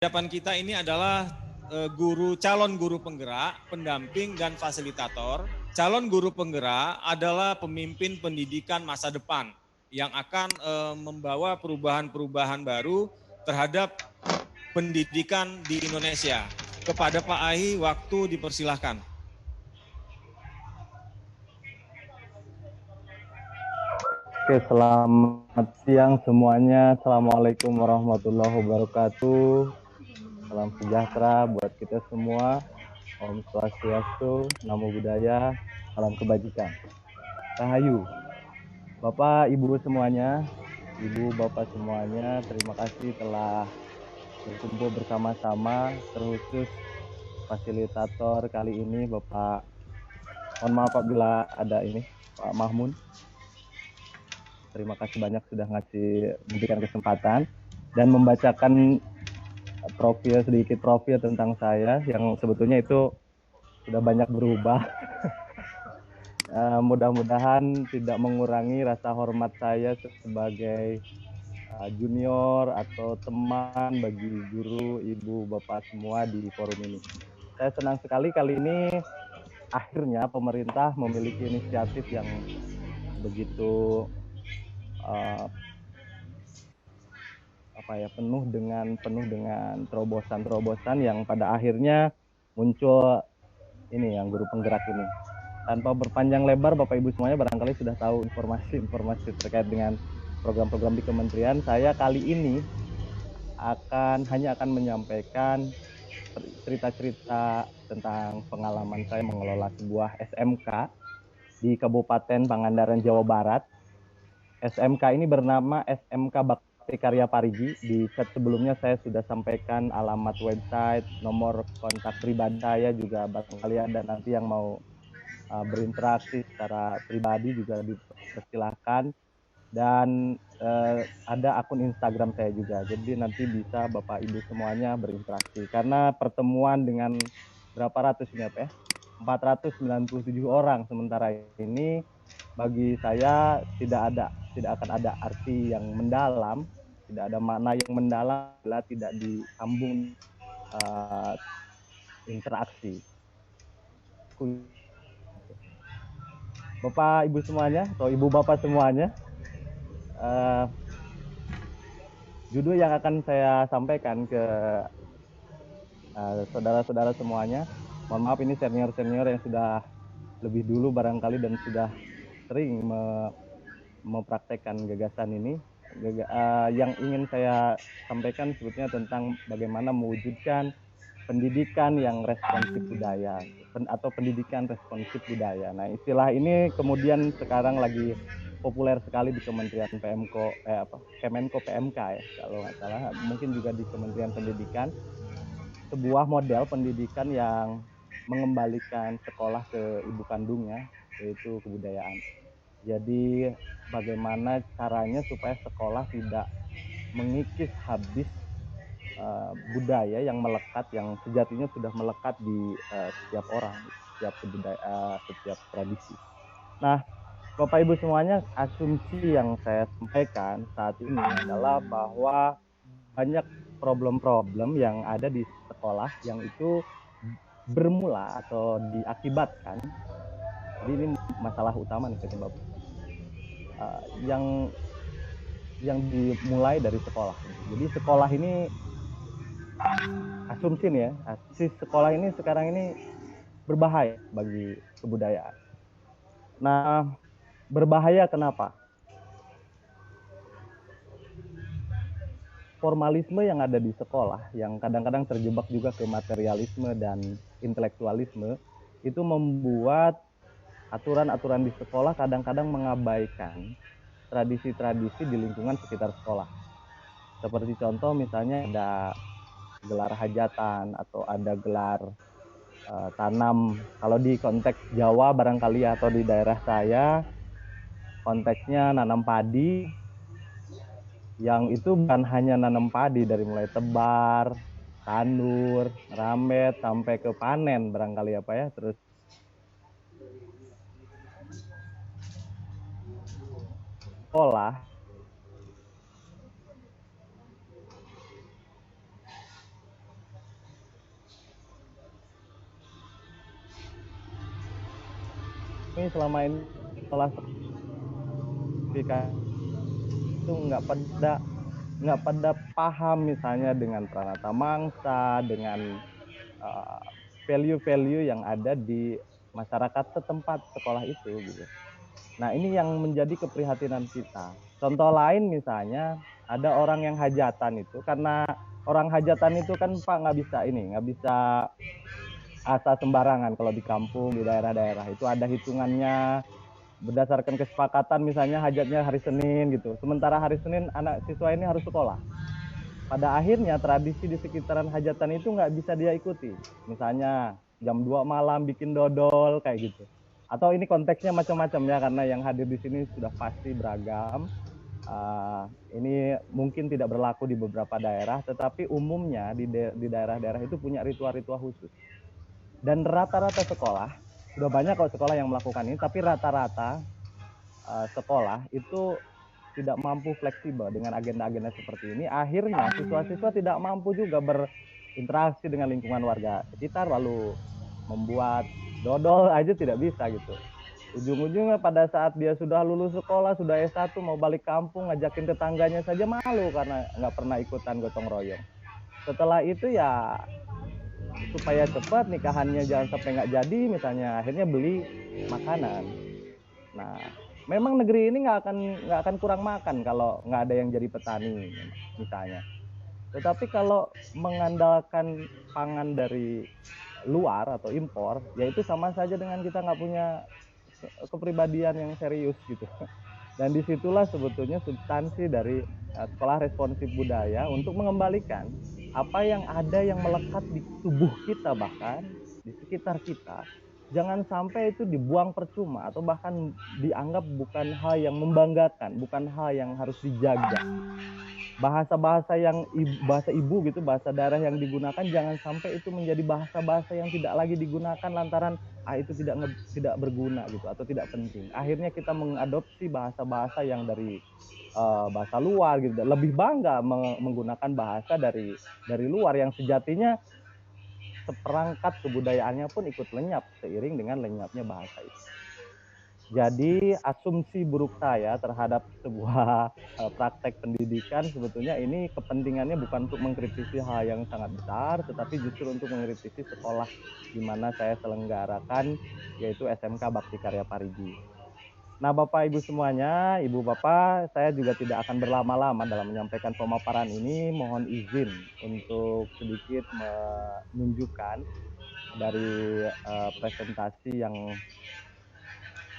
hadapan kita ini adalah calon guru penggerak, pendamping, dan fasilitator. Calon guru penggerak adalah pemimpin pendidikan masa depan yang akan membawa perubahan-perubahan baru terhadap pendidikan di Indonesia. Kepada Pak Ahi, waktu dipersilahkan. Oke, selamat siang semuanya. Assalamualaikum warahmatullahi wabarakatuh. Salam sejahtera buat kita semua. Om Swastiastu, Namo Buddhaya, salam kebajikan. Rahayu. Bapak, Ibu semuanya, Ibu, Bapak semuanya, terima kasih telah berkumpul bersama-sama, terkhusus fasilitator kali ini, Bapak. Mohon maaf apabila ada ini, Pak Mahmud. Terima kasih banyak sudah memberikan kesempatan dan membacakan sedikit profil tentang saya yang sebetulnya itu sudah banyak berubah. Mudah-mudahan tidak mengurangi rasa hormat saya sebagai junior atau teman bagi guru, ibu, bapak semua di forum ini. Saya senang sekali kali ini akhirnya pemerintah memiliki inisiatif yang begitu penuh dengan terobosan-terobosan yang pada akhirnya muncul ini yang guru penggerak ini. Tanpa berpanjang lebar, Bapak Ibu semuanya barangkali sudah tahu informasi-informasi terkait dengan program-program di kementerian. Saya kali ini hanya akan menyampaikan cerita-cerita tentang pengalaman saya mengelola sebuah SMK di Kabupaten Pangandaran, Jawa Barat. SMK ini bernama SMK Bakti Karya Parigi. Di chat sebelumnya saya sudah sampaikan alamat website, nomor kontak pribadi saya juga barangkali ada nanti yang mau berinteraksi secara pribadi juga dipersilahkan. Dan ada akun Instagram saya juga. Jadi nanti bisa Bapak Ibu semuanya berinteraksi. Karena pertemuan dengan berapa ratus ini apa ya? 497 orang sementara ini bagi saya tidak akan ada arti yang mendalam, tidak ada makna yang mendalam bila tidak disambung interaksi. Bapak Ibu semuanya atau Ibu Bapak semuanya, judul yang akan saya sampaikan ke saudara-saudara semuanya, mohon maaf ini senior-senior yang sudah lebih dulu barangkali dan sudah sering mempraktekkan gagasan ini. Yang ingin saya sampaikan sebetulnya tentang bagaimana mewujudkan pendidikan yang responsif budaya atau pendidikan responsif budaya. Nah, istilah ini kemudian sekarang lagi populer sekali di Kementerian Kemenko PMK ya, kalau nggak salah, mungkin juga di Kementerian Pendidikan. Sebuah model pendidikan yang mengembalikan sekolah ke ibu kandungnya, yaitu kebudayaan. Jadi bagaimana caranya supaya sekolah tidak mengikis habis budaya yang melekat, yang sejatinya sudah melekat di setiap orang, setiap tradisi. Nah, Bapak Ibu semuanya, asumsi yang saya sampaikan saat ini adalah bahwa banyak problem-problem yang ada di sekolah yang itu bermula atau diakibatkan. Jadi ini masalah utama nih penyebab yang dimulai dari sekolah. Jadi sekolah ini asumsi nih ya, sekolah ini sekarang ini berbahaya bagi kebudayaan. Nah, berbahaya kenapa? Formalisme yang ada di sekolah, yang kadang-kadang terjebak juga ke materialisme dan intelektualisme, itu membuat aturan-aturan di sekolah kadang-kadang mengabaikan tradisi-tradisi di lingkungan sekitar sekolah. Seperti contoh misalnya ada gelar hajatan atau ada gelar tanam. Kalau di konteks Jawa barangkali atau di daerah saya konteksnya nanam padi, yang itu bukan hanya nanam padi dari mulai tebar, tandur, ramet sampai ke panen barangkali apa ya. Terus sekolah Ini selama ini sekolah itu nggak pada paham misalnya dengan Pranata Mangsa, dengan uh, value-value yang ada di masyarakat setempat sekolah itu gitu. Nah ini yang menjadi keprihatinan kita. Contoh lain misalnya ada orang yang hajatan itu, karena orang hajatan itu kan Pak nggak bisa asa sembarangan. Kalau di kampung di daerah-daerah itu ada hitungannya berdasarkan kesepakatan, misalnya hajatnya hari Senin gitu. Sementara hari Senin anak siswa ini harus sekolah. Pada akhirnya tradisi di sekitaran hajatan itu nggak bisa dia ikuti. Misalnya jam 2 malam bikin dodol kayak gitu. Atau ini konteksnya macam-macam ya, karena yang hadir di sini sudah pasti beragam. Ini mungkin tidak berlaku di beberapa daerah, tetapi umumnya di daerah-daerah itu punya ritual-ritual khusus. Dan rata-rata sekolah, sudah banyak kok sekolah yang melakukan ini, tapi rata-rata sekolah itu tidak mampu fleksibel dengan agenda-agenda seperti ini. Akhirnya siswa-siswa tidak mampu juga berinteraksi dengan lingkungan warga sekitar, lalu membuat dodol aja tidak bisa gitu. Ujung-ujungnya pada saat dia sudah lulus sekolah, sudah S1, mau balik kampung, ngajakin tetangganya saja malu karena nggak pernah ikutan gotong royong. Setelah itu ya supaya cepat nikahannya jangan sampai nggak jadi, misalnya akhirnya beli makanan. Nah, memang negeri ini nggak akan kurang makan kalau nggak ada yang jadi petani misalnya. Tetapi kalau mengandalkan pangan dari luar atau impor, yaitu sama saja dengan kita nggak punya kepribadian yang serius gitu. Dan disitulah sebetulnya substansi dari sekolah responsif budaya untuk mengembalikan apa yang ada yang melekat di tubuh kita, bahkan di sekitar kita. Jangan sampai itu dibuang percuma atau bahkan dianggap bukan hal yang membanggakan, bukan hal yang harus dijaga. Bahasa-bahasa yang bahasa ibu gitu, bahasa daerah yang digunakan jangan sampai itu menjadi bahasa-bahasa yang tidak lagi digunakan lantaran itu tidak berguna gitu atau tidak penting. Akhirnya kita mengadopsi bahasa-bahasa yang dari bahasa luar gitu, lebih bangga menggunakan bahasa dari luar yang sejatinya seperangkat kebudayaannya pun ikut lenyap seiring dengan lenyapnya bahasa itu. Jadi asumsi buruk saya terhadap sebuah praktek pendidikan sebetulnya ini kepentingannya bukan untuk mengkritisi hal yang sangat besar, tetapi justru untuk mengkritisi sekolah di mana saya selenggarakan, yaitu SMK Bakti Karya Parigi. Nah Bapak Ibu semuanya, Ibu Bapak, saya juga tidak akan berlama-lama dalam menyampaikan pemaparan ini. Mohon izin untuk sedikit menunjukkan dari presentasi yang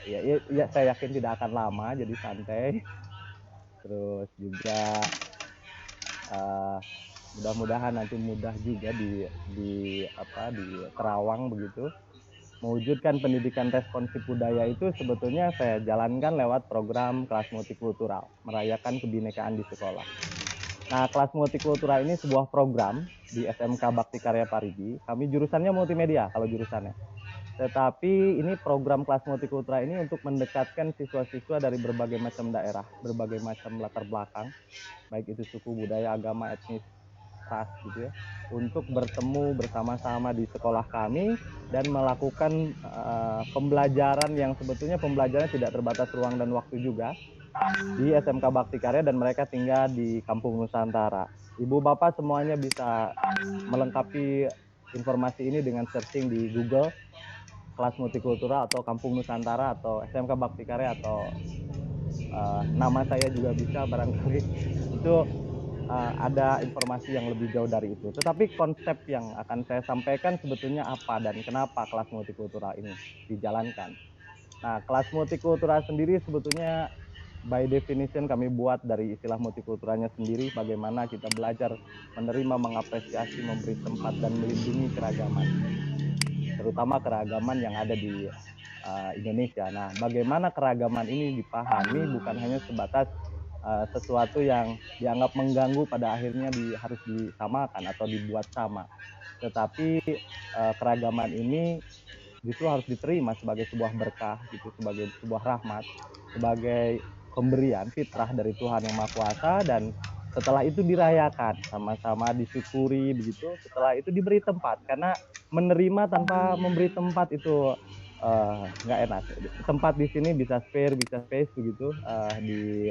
ya saya yakin tidak akan lama, jadi santai. Terus juga mudah-mudahan nanti mudah juga di terawang begitu. Mewujudkan pendidikan responsif budaya itu sebetulnya saya jalankan lewat program kelas multikultural, merayakan kebinekaan di sekolah. Nah, kelas multikultural ini sebuah program di SMK Bakti Karya Parigi. Kami jurusannya multimedia kalau jurusannya. Tetapi ini program kelas multikultural ini untuk mendekatkan siswa-siswa dari berbagai macam daerah, berbagai macam latar belakang, baik itu suku, budaya, agama, etnis, ras gitu ya, untuk bertemu bersama-sama di sekolah kami dan melakukan pembelajaran yang sebetulnya pembelajaran tidak terbatas ruang dan waktu juga di SMK Bakti Karya, dan mereka tinggal di Kampung Nusantara. Ibu Bapak semuanya bisa melengkapi informasi ini dengan searching di Google kelas multikultural atau Kampung Nusantara atau SMK Bakti Karya atau nama saya juga bisa barangkali itu ada informasi yang lebih jauh dari itu. Tetapi konsep yang akan saya sampaikan sebetulnya apa dan kenapa kelas multikultural ini dijalankan. Nah, kelas multikultural sendiri sebetulnya by definition kami buat dari istilah multikulturalnya sendiri, bagaimana kita belajar menerima, mengapresiasi, memberi tempat dan melindungi keragaman, terutama keragaman yang ada di Indonesia. Nah, bagaimana keragaman ini dipahami bukan hanya sebatas sesuatu yang dianggap mengganggu pada akhirnya harus disamakan atau dibuat sama, tetapi keragaman ini justru harus diterima sebagai sebuah berkah gitu, sebagai sebuah rahmat, sebagai pemberian fitrah dari Tuhan Yang Maha Kuasa, dan setelah itu dirayakan sama-sama, disyukuri begitu. Setelah itu diberi tempat, karena menerima tanpa memberi tempat itu nggak enak. Tempat di sini bisa spare, bisa space begitu, di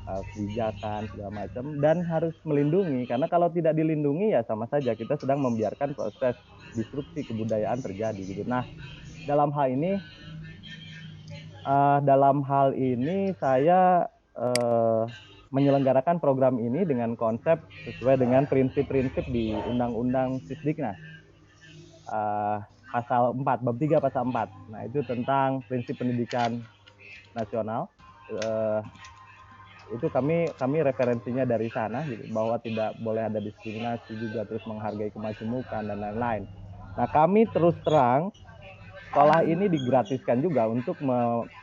kebijakan segala macam, dan harus melindungi, karena kalau tidak dilindungi ya sama saja kita sedang membiarkan proses disrupsi kebudayaan terjadi gitu. Nah, dalam hal ini saya menyelenggarakan program ini dengan konsep sesuai dengan prinsip-prinsip di Undang-Undang Sisdiknas, pasal 4, bab 3 pasal 4. Nah, itu tentang prinsip pendidikan nasional. Itu kami referensinya dari sana gitu, bahwa tidak boleh ada diskriminasi juga, terus menghargai kemajemukan dan lain-lain. Nah, kami terus terang sekolah ini digratiskan juga untuk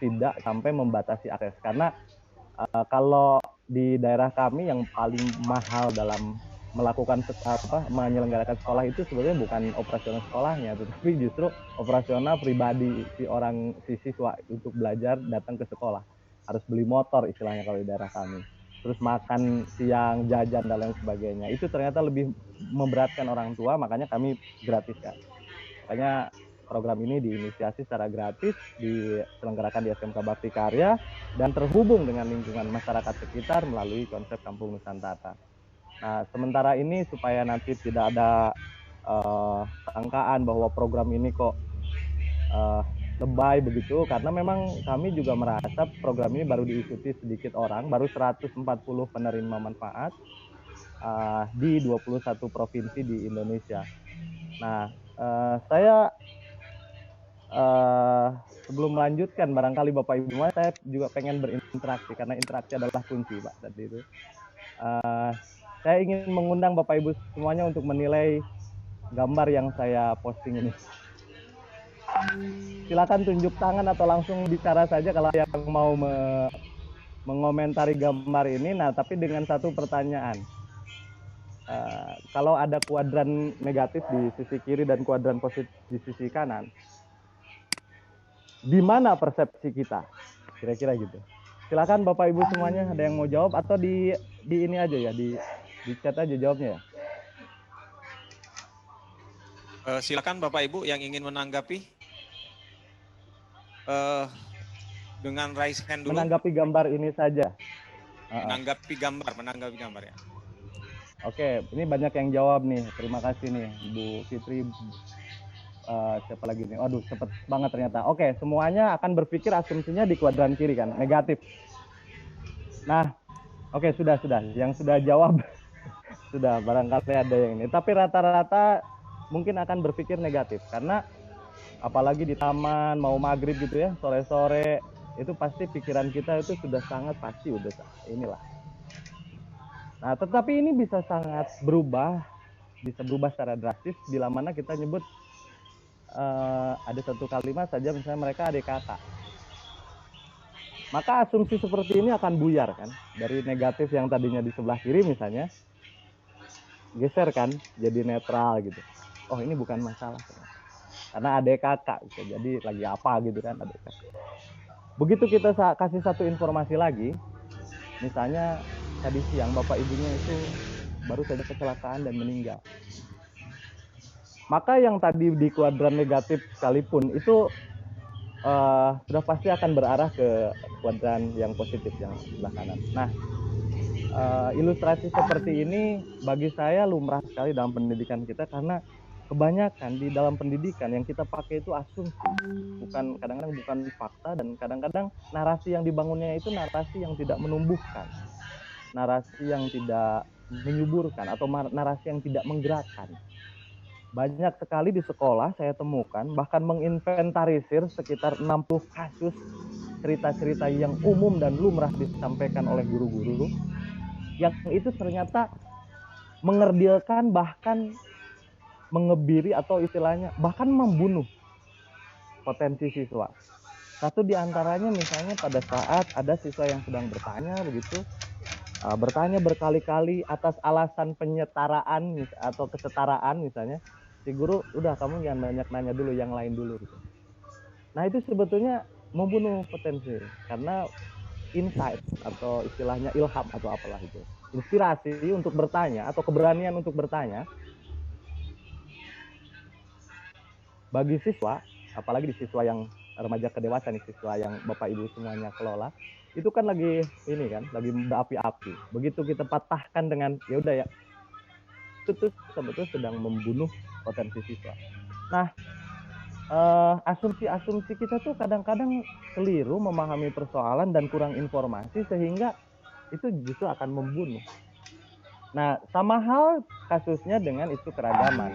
tidak sampai membatasi akses, karena kalau di daerah kami yang paling mahal dalam melakukan menyelenggarakan sekolah itu sebenarnya bukan operasional sekolahnya, tetapi justru operasional pribadi si siswa untuk belajar datang ke sekolah. Harus beli motor istilahnya kalau di daerah kami. Terus makan siang, jajan dan lain sebagainya. Itu ternyata lebih memberatkan orang tua, makanya kami gratiskan. Makanya program ini diinisiasi secara gratis, diselenggarakan di SMK Bakti Karya, dan terhubung dengan lingkungan masyarakat sekitar melalui konsep Kampung Nusantara. Nah, sementara ini supaya nanti tidak ada sangkaan bahwa program ini kok lebay begitu, karena memang kami juga merasa program ini baru diikuti sedikit orang, baru 140 penerima manfaat di 21 provinsi di Indonesia. Nah, saya sebelum melanjutkan, barangkali Bapak Ibu, saya juga pengen berinteraksi, karena interaksi adalah kunci, Pak, tadi itu. Saya ingin mengundang Bapak Ibu semuanya untuk menilai gambar yang saya posting ini. Silakan tunjuk tangan atau langsung bicara saja kalau yang mau mengomentari gambar ini. Nah, tapi dengan satu pertanyaan. Kalau ada kuadran negatif di sisi kiri dan kuadran positif di sisi kanan, di mana persepsi kita? Kira-kira gitu. Silakan Bapak Ibu semuanya, ada yang mau jawab atau di ini aja ya, di chat aja jawabnya ya. Silakan Bapak Ibu yang ingin menanggapi. Dengan raise hand dulu. Menanggapi gambar ini saja. Menanggapi gambar ya. Oke, ini banyak yang jawab nih. Terima kasih nih Bu Fitri. Siapa lagi nih? Aduh, cepet banget ternyata. Oke, semuanya akan berpikir asumsinya di kuadran kiri kan, negatif. Nah, oke, sudah. Yang sudah jawab sudah, barangkali ada yang ini. Tapi rata-rata mungkin akan berpikir negatif, karena apalagi di taman mau maghrib gitu ya, sore-sore, itu pasti pikiran kita itu sudah sangat pasti udah inilah. Nah, tetapi ini bisa sangat berubah secara drastis bila mana kita nyebut ada satu kalimat saja, misalnya mereka adik kakak. Maka asumsi seperti ini akan buyar kan, dari negatif yang tadinya di sebelah kiri misalnya, geser kan jadi netral gitu. Oh, ini bukan masalah karena adik kakak gitu. Jadi lagi apa gitu kan adik kakak. Begitu kita kasih satu informasi lagi, misalnya tadi siang bapak ibunya itu baru saja kecelakaan dan meninggal, maka yang tadi di kuadran negatif sekalipun itu sudah pasti akan berarah ke kuadran yang positif yang sebelah kanan. Nah, ilustrasi seperti ini bagi saya lumrah sekali dalam pendidikan kita, karena kebanyakan di dalam pendidikan yang kita pakai itu asumsi, kadang-kadang bukan fakta, dan kadang-kadang narasi yang dibangunnya itu narasi yang tidak menumbuhkan, narasi yang tidak menyuburkan, atau narasi yang tidak menggerakkan. Banyak sekali di sekolah saya temukan, bahkan menginventarisir sekitar 60 kasus cerita-cerita yang umum dan lumrah disampaikan oleh guru-guru, yang itu ternyata mengerdilkan, bahkan mengebiri, atau istilahnya bahkan membunuh potensi siswa. Satu di antaranya misalnya pada saat ada siswa yang sedang bertanya begitu, bertanya berkali-kali atas alasan penyetaraan atau kesetaraan misalnya, si guru, udah kamu jangan banyak nanya dulu, yang lain dulu gitu. Nah, itu sebetulnya membunuh potensi, karena insight atau istilahnya ilham atau apalah itu, inspirasi untuk bertanya atau keberanian untuk bertanya bagi siswa apalagi di siswa yang remaja ke dewasa nih, siswa yang Bapak Ibu semuanya kelola, itu kan lagi ini kan, lagi berapi-api. Begitu kita patahkan dengan ya udah ya, itu sebetulnya sedang membunuh potensi siswa. Nah, asumsi-asumsi kita tuh kadang-kadang keliru memahami persoalan dan kurang informasi sehingga itu justru akan membunuh. Nah, sama hal kasusnya dengan isu keragaman.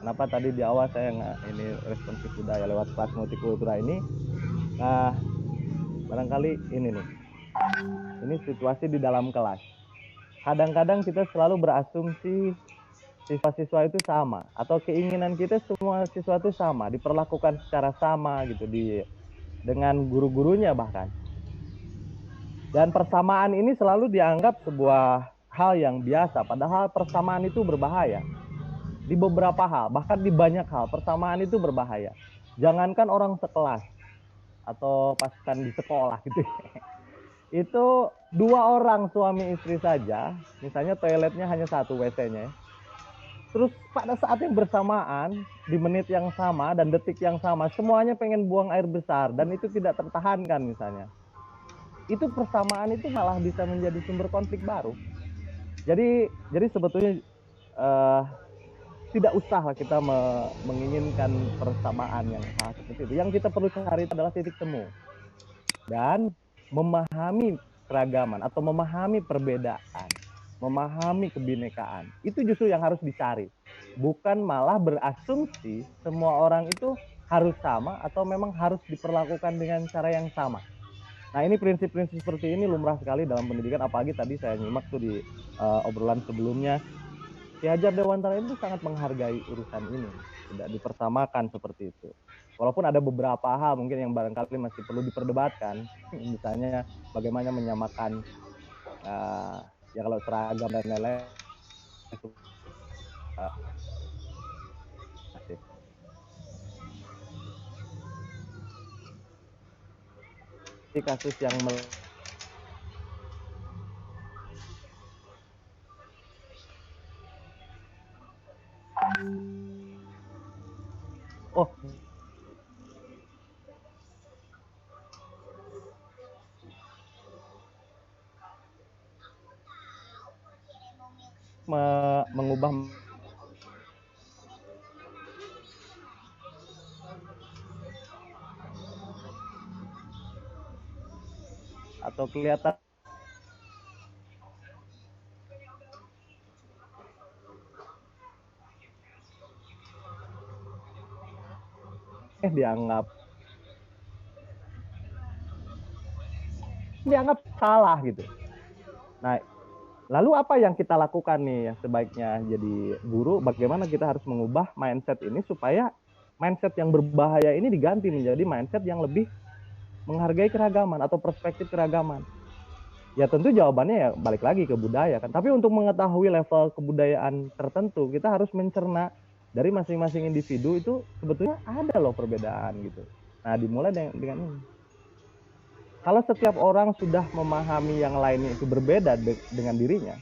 Kenapa tadi di awal saya ini responsif budaya lewat kelas multikultura ini? Nah, barangkali ini nih, ini situasi di dalam kelas. Kadang-kadang kita selalu berasumsi siswa-siswa itu sama, atau keinginan kita semua siswa itu sama, diperlakukan secara sama gitu dengan guru-gurunya bahkan. Dan persamaan ini selalu dianggap sebuah hal yang biasa, padahal persamaan itu berbahaya. Di beberapa hal, bahkan di banyak hal, persamaan itu berbahaya. Jangankan orang sekelas atau pasukan di sekolah gitu. Itu 2 orang suami istri saja, misalnya toiletnya hanya 1 WC-nya. Terus pada saat yang bersamaan, di menit yang sama dan detik yang sama, semuanya pengen buang air besar dan itu tidak tertahankan misalnya. Itu persamaan itu malah bisa menjadi sumber konflik baru. Jadi sebetulnya tidak usah kita menginginkan persamaan yang hal seperti itu. Yang kita perlu cari adalah titik temu dan memahami keragaman atau memahami perbedaan, memahami kebinekaan. Itu justru yang harus dicari, bukan malah berasumsi semua orang itu harus sama atau memang harus diperlakukan dengan cara yang sama. Nah, ini prinsip-prinsip seperti ini lumrah sekali dalam pendidikan, apalagi tadi saya nyimak tuh di obrolan sebelumnya. Ki Hajar Dewantara itu sangat menghargai urusan ini, tidak dipersamakan seperti itu. Walaupun ada beberapa hal mungkin yang barangkali masih perlu diperdebatkan, misalnya bagaimana menyamakan ya kalau seragam dan lain-lain itu masih. Ini kasus yang mengubah atau kelihatan dianggap salah gitu. Nah, lalu apa yang kita lakukan nih sebaiknya jadi guru? Bagaimana kita harus mengubah mindset ini supaya mindset yang berbahaya ini diganti menjadi mindset yang lebih menghargai keragaman atau perspektif keragaman. Ya tentu jawabannya ya balik lagi ke budaya kan. Tapi untuk mengetahui level kebudayaan tertentu, kita harus mencerna dari masing-masing individu itu sebetulnya ada loh perbedaan gitu. Nah, dimulai dengan ini. Kalau setiap orang sudah memahami yang lainnya itu berbeda dengan dirinya,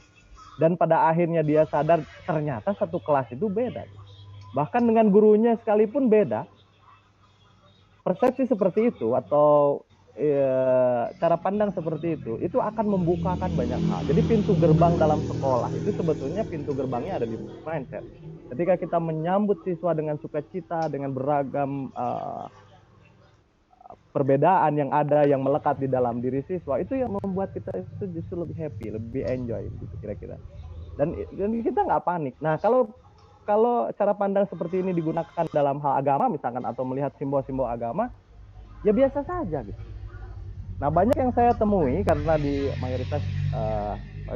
dan pada akhirnya dia sadar ternyata satu kelas itu beda. Bahkan dengan gurunya sekalipun beda, persepsi seperti itu atau cara pandang seperti itu akan membukakan banyak hal. Jadi pintu gerbang dalam sekolah itu sebetulnya pintu gerbangnya ada di mindset. Ketika kita menyambut siswa dengan sukacita, dengan beragam perbedaan yang ada yang melekat di dalam diri siswa, itu yang membuat kita itu justru lebih happy, lebih enjoy gitu kira-kira. Dan kita nggak panik. Nah, kalau cara pandang seperti ini digunakan dalam hal agama misalkan atau melihat simbol-simbol agama, ya biasa saja gitu. Nah, banyak yang saya temui karena di mayoritas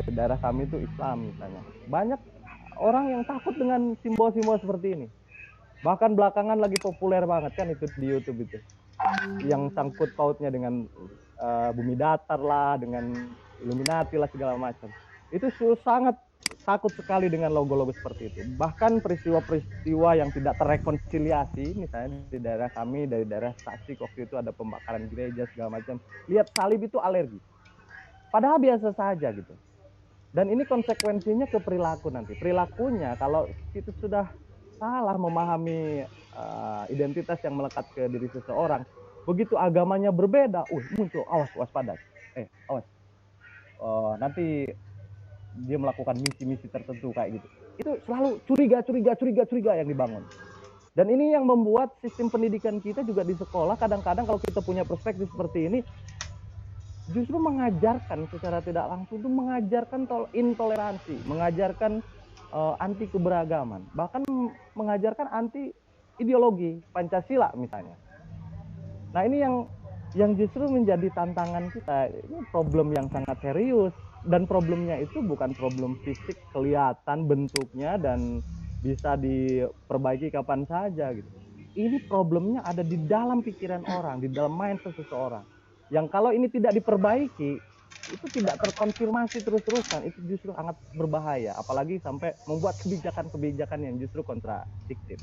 daerah kami itu Islam misalnya. Banyak orang yang takut dengan simbol-simbol seperti ini. Bahkan belakangan lagi populer banget kan itu di YouTube itu. Yang sangkut pautnya dengan bumi datar lah, dengan Illuminati lah segala macam. Itu sangat takut sekali dengan logo-logo seperti itu. Bahkan peristiwa-peristiwa yang tidak terrekonsiliasi, misalnya di daerah kami, dari daerah Tasik waktu itu ada pembakaran gereja segala macam. Lihat salib itu alergi. Padahal biasa saja gitu. Dan ini konsekuensinya ke perilaku nanti. Perilakunya kalau itu sudah salah memahami identitas yang melekat ke diri seseorang. Begitu agamanya berbeda, muncul, awas, waspada, awas, nanti dia melakukan misi-misi tertentu kayak gitu. Itu selalu curiga yang dibangun. Dan ini yang membuat sistem pendidikan kita juga di sekolah kadang-kadang kalau kita punya perspektif seperti ini, justru mengajarkan secara tidak langsung itu mengajarkan intoleransi, mengajarkan anti keberagaman, bahkan mengajarkan anti ideologi Pancasila misalnya. Nah ini yang justru menjadi tantangan kita, ini problem yang sangat serius, dan problemnya itu bukan problem fisik kelihatan bentuknya dan bisa diperbaiki kapan saja gitu. Ini problemnya ada di dalam pikiran orang, di dalam mindset seseorang. Yang kalau ini tidak diperbaiki, itu tidak terkonfirmasi terus-terusan, itu justru sangat berbahaya, apalagi sampai membuat kebijakan-kebijakan yang justru kontradiktif.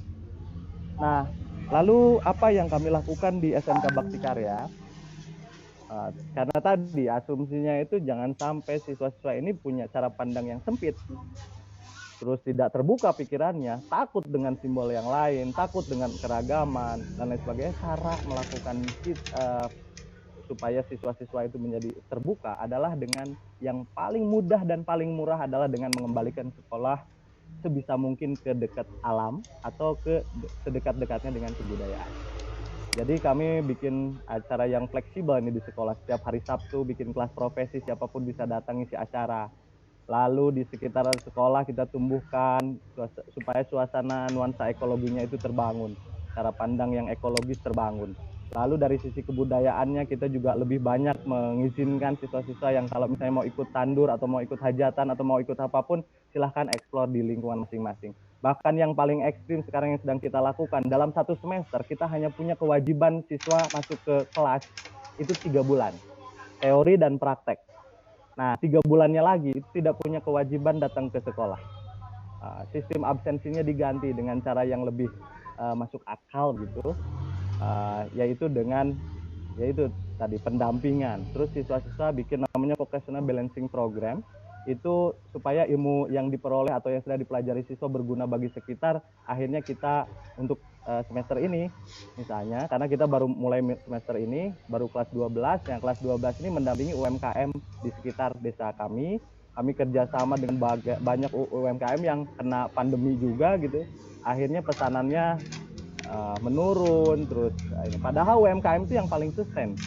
Nah, lalu apa yang kami lakukan di SMK Bakti Karya? Karena tadi asumsinya itu jangan sampai siswa-siswa ini punya cara pandang yang sempit, terus tidak terbuka pikirannya, takut dengan simbol yang lain, takut dengan keragaman dan lain sebagainya. Cara melakukan supaya siswa-siswa itu menjadi terbuka adalah dengan yang paling mudah dan paling murah adalah dengan mengembalikan sekolah sebisa mungkin ke dekat alam atau ke sedekat-dekatnya dengan kebudayaan. Jadi kami bikin acara yang fleksibel ini di sekolah. Setiap hari Sabtu bikin kelas profesi, siapapun bisa datang isi acara. Lalu di sekitaran sekolah kita tumbuhkan supaya suasana nuansa ekologinya itu terbangun. Cara pandang yang ekologis terbangun. Lalu dari sisi kebudayaannya kita juga lebih banyak mengizinkan siswa-siswa yang kalau misalnya mau ikut tandur atau mau ikut hajatan atau mau ikut apapun, silahkan eksplor di lingkungan masing-masing. Bahkan yang paling ekstrim sekarang yang sedang kita lakukan, dalam satu semester kita hanya punya kewajiban siswa masuk ke kelas itu 3 bulan, teori dan praktek. Nah, 3 bulannya lagi itu tidak punya kewajiban datang ke sekolah. Sistem absensinya diganti dengan cara yang lebih masuk akal gitu, yaitu tadi pendampingan. Terus siswa-siswa bikin namanya vocational balancing program, itu supaya ilmu yang diperoleh atau yang sudah dipelajari siswa berguna bagi sekitar. Akhirnya kita untuk semester ini misalnya, karena kita baru mulai semester ini, baru kelas 12, yang kelas 12 ini mendampingi UMKM di sekitar desa kami. Kami kerjasama dengan banyak UMKM yang kena pandemi juga gitu. Akhirnya pesanannya menurun terus. Padahal UMKM itu yang paling sustain.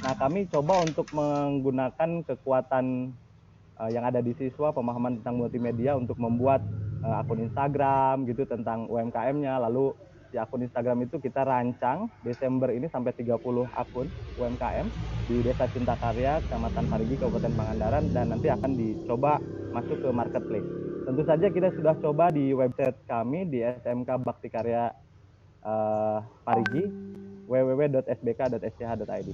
Nah, kami coba untuk menggunakan kekuatan yang ada di siswa, pemahaman tentang multimedia untuk membuat akun Instagram gitu tentang UMKM-nya. Lalu di akun Instagram itu kita rancang Desember ini sampai 30 akun UMKM di Desa Cinta Karya, Kecamatan Parigi, Kabupaten Pangandaran, dan nanti akan dicoba masuk ke marketplace. Tentu saja kita sudah coba di website kami di SMK Bakti Karya Parigi, www.sbk.sch.id.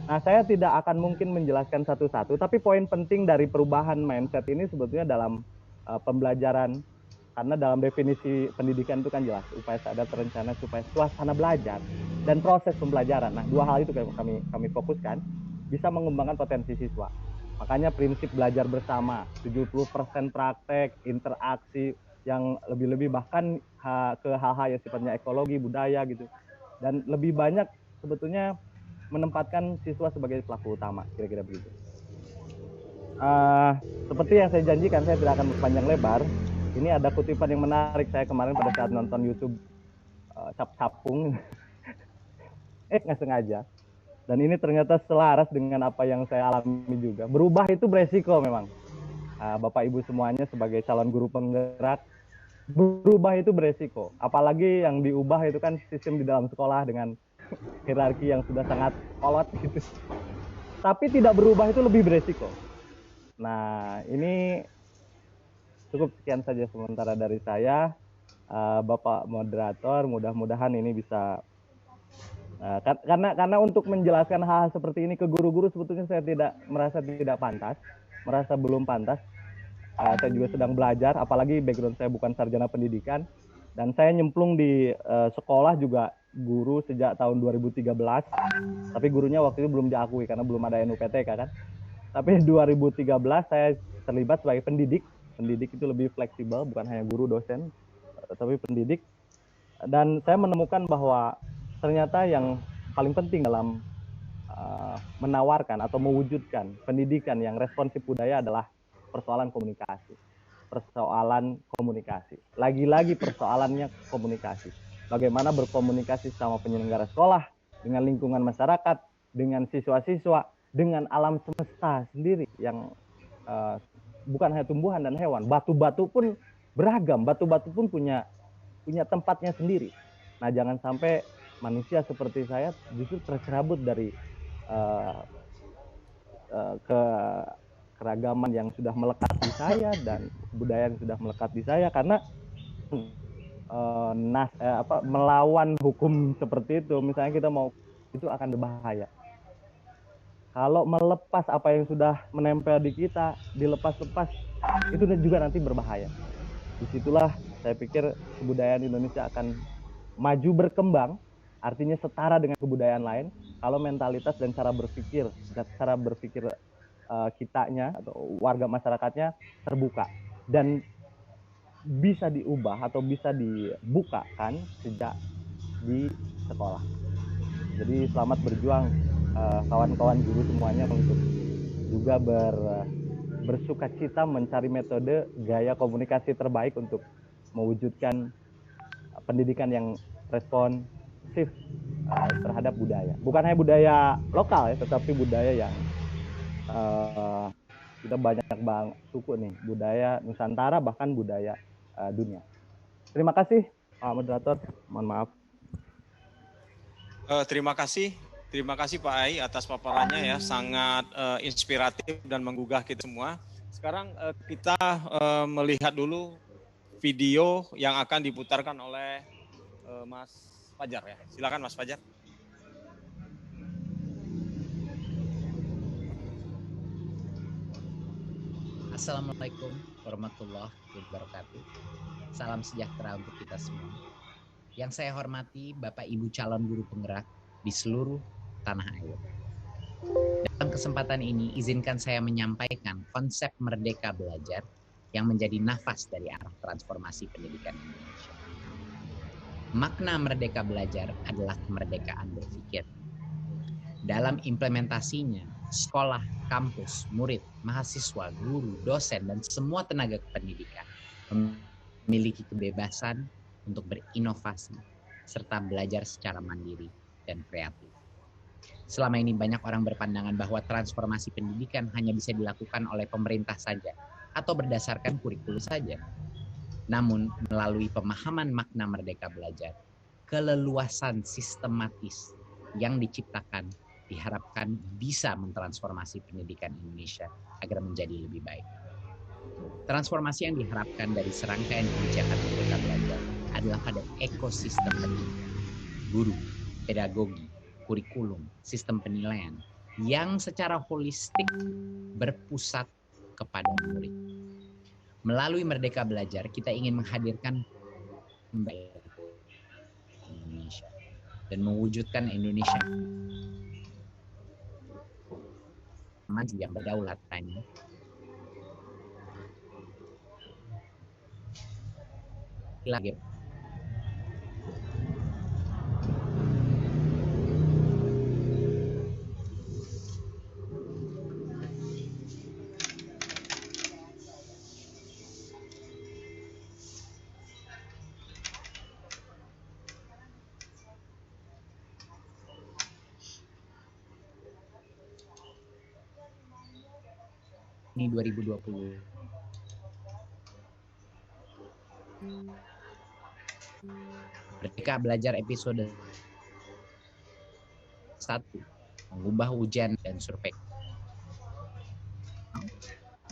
Nah, saya tidak akan mungkin menjelaskan satu-satu, tapi poin penting dari perubahan mindset ini sebetulnya dalam pembelajaran, karena dalam definisi pendidikan itu kan jelas, upaya sadar terencana supaya suasana belajar dan proses pembelajaran. Nah, dua hal itu kami fokuskan, bisa mengembangkan potensi siswa. Makanya prinsip belajar bersama, 70% praktek, interaksi, yang lebih-lebih bahkan ke hal-hal yang sifatnya ekologi, budaya gitu. Dan lebih banyak sebetulnya menempatkan siswa sebagai pelaku utama, kira-kira begitu. Seperti yang saya janjikan, saya tidak akan berpanjang lebar. Ini ada kutipan yang menarik saya kemarin pada saat nonton YouTube Cap-Capung. Nggak sengaja. Dan ini ternyata selaras dengan apa yang saya alami juga. Berubah itu beresiko memang. Bapak Ibu semuanya sebagai calon guru penggerak, berubah itu beresiko. Apalagi yang diubah itu kan sistem di dalam sekolah dengan hierarki yang sudah sangat kolot gitu. Tapi tidak berubah itu lebih beresiko. Nah, ini cukup sekian saja sementara dari saya. Bapak moderator, mudah-mudahan ini bisa karena untuk menjelaskan hal seperti ini ke guru-guru sebetulnya saya merasa tidak pantas, merasa belum pantas. Saya juga sedang belajar, apalagi background saya bukan sarjana pendidikan, dan saya nyemplung di sekolah juga guru sejak tahun 2013, tapi gurunya waktu itu belum diakui karena belum ada NUPTK kan. Tapi 2013 saya terlibat sebagai pendidik. Pendidik itu lebih fleksibel, bukan hanya guru dosen, tapi pendidik. Dan saya menemukan bahwa ternyata yang paling penting dalam menawarkan atau mewujudkan pendidikan yang responsif budaya adalah persoalan komunikasi. Persoalan komunikasi. Lagi-lagi persoalannya komunikasi. Bagaimana berkomunikasi sama penyelenggara sekolah, dengan lingkungan masyarakat, dengan siswa-siswa, dengan alam semesta sendiri yang bukan hanya tumbuhan dan hewan. Batu-batu pun beragam, batu-batu pun punya tempatnya sendiri. Nah, jangan sampai manusia seperti saya justru tercerabut dari ke keragaman yang sudah melekat di saya dan budaya yang sudah melekat di saya, karena melawan hukum seperti itu, misalnya kita mau, itu akan berbahaya. Kalau melepas apa yang sudah menempel di kita, dilepas-lepas, itu juga nanti berbahaya. Disitulah saya pikir kebudayaan Indonesia akan maju berkembang, artinya setara dengan kebudayaan lain, kalau mentalitas dan cara berpikir kitanya atau warga masyarakatnya terbuka dan bisa diubah atau bisa dibukakan sejak di sekolah. Jadi selamat berjuang kawan-kawan guru semuanya untuk juga bersuka cita mencari metode gaya komunikasi terbaik untuk mewujudkan pendidikan yang responsif terhadap budaya. Bukan hanya budaya lokal ya, tetapi budaya yang kita banyak suku nih, budaya Nusantara bahkan budaya dunia. Terima kasih Pak Moderator, mohon maaf. Terima kasih Pak Ai atas paparannya ya, sangat inspiratif dan menggugah kita semua. Sekarang kita melihat dulu video yang akan diputarkan oleh Mas Fajar ya. Silakan Mas Fajar. Assalamualaikum warahmatullahi wabarakatuh. Salam sejahtera untuk kita semua. Yang saya hormati Bapak Ibu calon guru penggerak di seluruh tanah air. Dalam kesempatan ini izinkan saya menyampaikan konsep Merdeka Belajar yang menjadi nafas dari arah transformasi pendidikan Indonesia. Makna Merdeka Belajar adalah kemerdekaan berpikir. Dalam implementasinya, sekolah, kampus, murid, mahasiswa, guru, dosen, dan semua tenaga pendidikan memiliki kebebasan untuk berinovasi serta belajar secara mandiri dan kreatif. Selama ini banyak orang berpandangan bahwa transformasi pendidikan hanya bisa dilakukan oleh pemerintah saja atau berdasarkan kurikulum saja. Namun melalui pemahaman makna Merdeka Belajar, keleluasan sistematis yang diciptakan diharapkan bisa mentransformasi pendidikan Indonesia agar menjadi lebih baik. Transformasi yang diharapkan dari serangkaian kebijakan Merdeka Belajar adalah pada ekosistem pendidikan, guru, pedagogi, kurikulum, sistem penilaian yang secara holistik berpusat kepada murid. Melalui Merdeka Belajar, kita ingin menghadirkan Indonesia dan mewujudkan Indonesia maju yang berdaulat tanya. Lagi. Ini 2020. Merdeka Belajar episode 1, mengubah ujian dan survei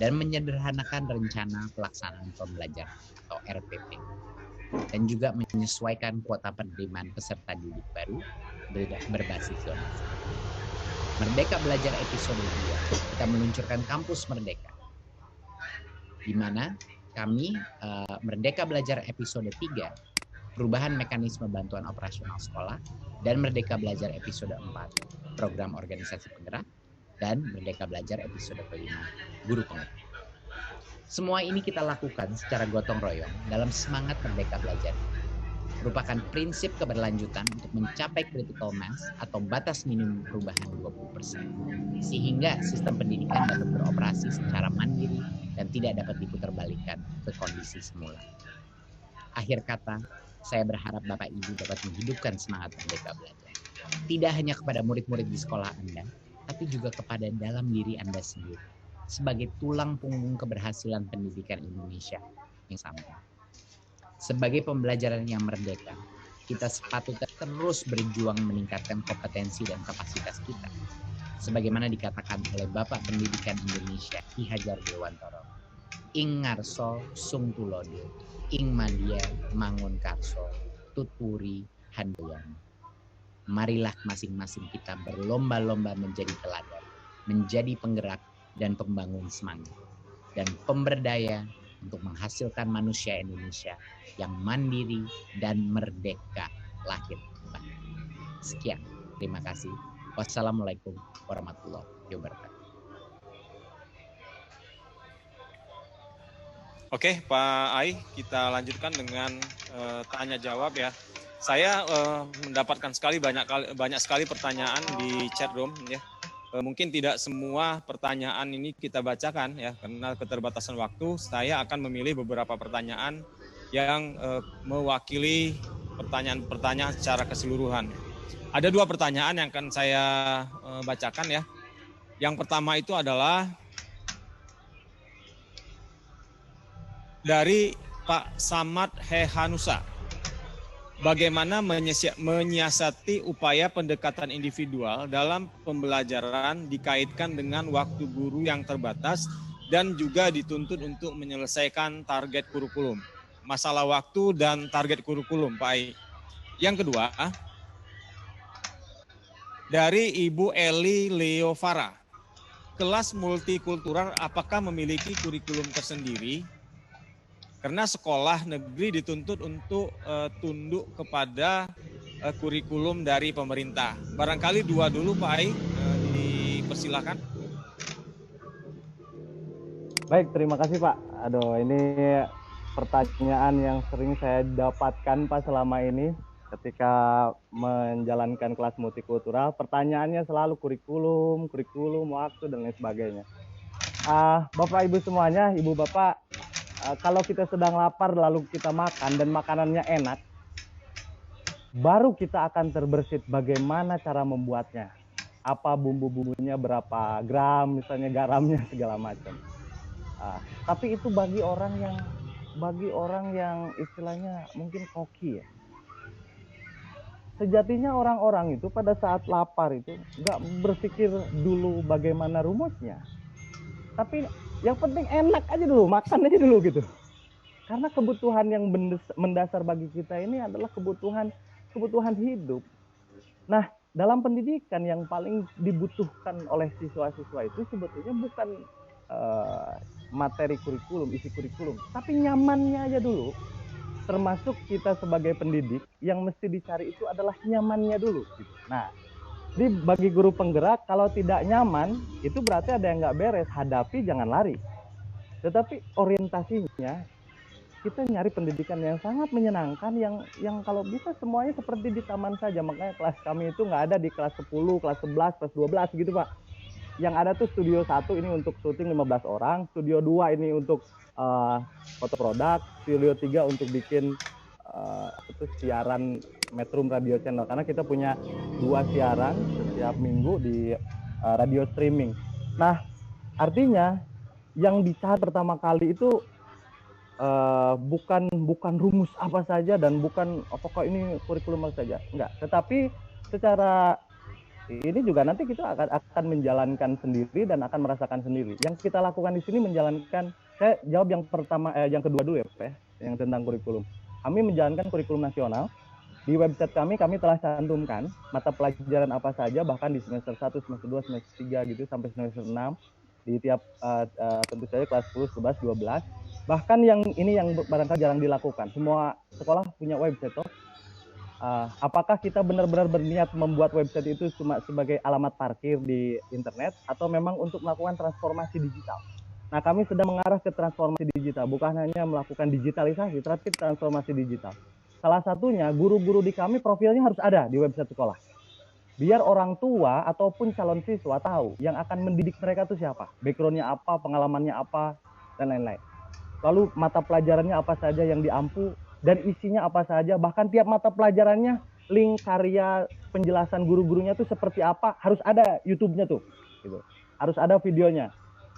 dan menyederhanakan rencana pelaksanaan pembelajaran atau RPP, dan juga menyesuaikan kuota penerimaan peserta didik baru berbasis zonasi. Merdeka Belajar episode 2, kita meluncurkan Kampus Merdeka, di mana kami Merdeka Belajar episode 3, perubahan mekanisme bantuan operasional sekolah, dan Merdeka Belajar episode 4, program organisasi penggerak, dan Merdeka Belajar episode kelima, guru penggerak. Semua ini kita lakukan secara gotong royong dalam semangat Merdeka Belajar, merupakan prinsip keberlanjutan untuk mencapai critical mass atau batas minimum perubahan 20%, sehingga sistem pendidikan dapat beroperasi secara mandiri dan tidak dapat diputarbalikkan ke kondisi semula. Akhir kata, saya berharap Bapak Ibu dapat menghidupkan semangat Merdeka Belajar. Tidak hanya kepada murid-murid di sekolah Anda, tapi juga kepada dalam diri Anda sendiri, sebagai tulang punggung keberhasilan pendidikan Indonesia yang sama. Sebagai pembelajaran yang merdeka, kita sepatutnya terus berjuang meningkatkan kompetensi dan kapasitas kita. Sebagaimana dikatakan oleh Bapak Pendidikan Indonesia Ki Hajar Dewantoro, ing ngarso sung tulodo, ing madya mangun karso, tutpuri handayani. Marilah masing-masing kita berlomba-lomba menjadi teladan, menjadi penggerak dan pembangun semangat, dan pemberdaya untuk menghasilkan manusia Indonesia yang mandiri dan merdeka lahir batin. Sekian, terima kasih. Wassalamualaikum warahmatullahi wabarakatuh. Oke, Pak Ai, kita lanjutkan dengan tanya jawab ya. Saya mendapatkan banyak sekali pertanyaan di chat room ya. Mungkin tidak semua pertanyaan ini kita bacakan ya, karena keterbatasan waktu. Saya akan memilih beberapa pertanyaan yang mewakili pertanyaan-pertanyaan secara keseluruhan. Ada 2 pertanyaan yang akan saya bacakan ya. Yang pertama itu adalah dari Pak Samad Hehanusa. Bagaimana menyiasati upaya pendekatan individual dalam pembelajaran dikaitkan dengan waktu guru yang terbatas dan juga dituntut untuk menyelesaikan target kurikulum. Masalah waktu dan target kurikulum, Pak Ai. Yang kedua, dari Ibu Eli Leovara. Kelas multikultural apakah memiliki kurikulum tersendiri? Karena sekolah negeri dituntut untuk tunduk kepada kurikulum dari pemerintah. Barangkali 2 dulu Pak Ai, dipersilakan. Baik, terima kasih Pak. Aduh, ini pertanyaan yang sering saya dapatkan Pak selama ini ketika menjalankan kelas multikultural. Pertanyaannya selalu kurikulum, waktu, dan lain sebagainya. Bapak Ibu semuanya, Ibu Bapak, kalau kita sedang lapar lalu kita makan dan makanannya enak, baru kita akan terbersit bagaimana cara membuatnya. Apa bumbu-bumbunya, berapa gram, misalnya garamnya, segala macam. Tapi itu bagi orang yang istilahnya mungkin koki ya. Sejatinya orang-orang itu pada saat lapar itu nggak berpikir dulu bagaimana rumusnya. Tapi yang penting enak aja dulu, makan aja dulu gitu. Karena kebutuhan yang mendasar bagi kita ini adalah kebutuhan hidup. Nah, dalam pendidikan yang paling dibutuhkan oleh siswa-siswa itu sebetulnya bukan materi kurikulum, isi kurikulum, tapi nyamannya aja dulu. Termasuk kita sebagai pendidik yang mesti dicari itu adalah nyamannya dulu. Gitu. Nah, bagi guru penggerak, kalau tidak nyaman, itu berarti ada yang nggak beres. Hadapi, jangan lari. Tetapi orientasinya, kita nyari pendidikan yang sangat menyenangkan, yang kalau bisa semuanya seperti di taman saja. Makanya kelas kami itu nggak ada di kelas 10, kelas 11, kelas 12 gitu Pak. Yang ada tuh studio 1 ini untuk syuting 15 orang, studio 2 ini untuk foto produk, studio 3 untuk bikin itu siaran Metrum Radio Channel, karena kita punya 2 siaran setiap minggu di radio streaming. Nah, artinya yang dicari pertama kali itu bukan rumus apa saja dan bukan apakah ini kurikulum apa saja, enggak. Tetapi secara ini juga nanti kita akan menjalankan sendiri dan akan merasakan sendiri. Yang kita lakukan di sini menjalankan, saya jawab yang kedua dulu ya Pak ya, yang tentang kurikulum. Kami menjalankan kurikulum nasional. Di website kami telah cantumkan mata pelajaran apa saja, bahkan di semester 1, semester 2, semester 3 gitu, sampai semester 6. Di tiap tentu saja kelas 10, 11, 12. Bahkan yang ini yang barangkali jarang dilakukan. Semua sekolah punya website toh. Apakah kita benar-benar berniat membuat website itu cuma sebagai alamat parkir di internet, atau memang untuk melakukan transformasi digital? Nah, kami sedang mengarah ke transformasi digital, bukan hanya melakukan digitalisasi, tapi transformasi digital. Salah satunya guru-guru di kami profilnya harus ada di website sekolah. Biar orang tua ataupun calon siswa tahu yang akan mendidik mereka itu siapa, backgroundnya apa, pengalamannya apa, dan lain-lain. Lalu mata pelajarannya apa saja yang diampu dan isinya apa saja, bahkan tiap mata pelajarannya link karya penjelasan guru-gurunya tuh seperti apa, harus ada YouTube-nya tuh, gitu. Harus ada videonya.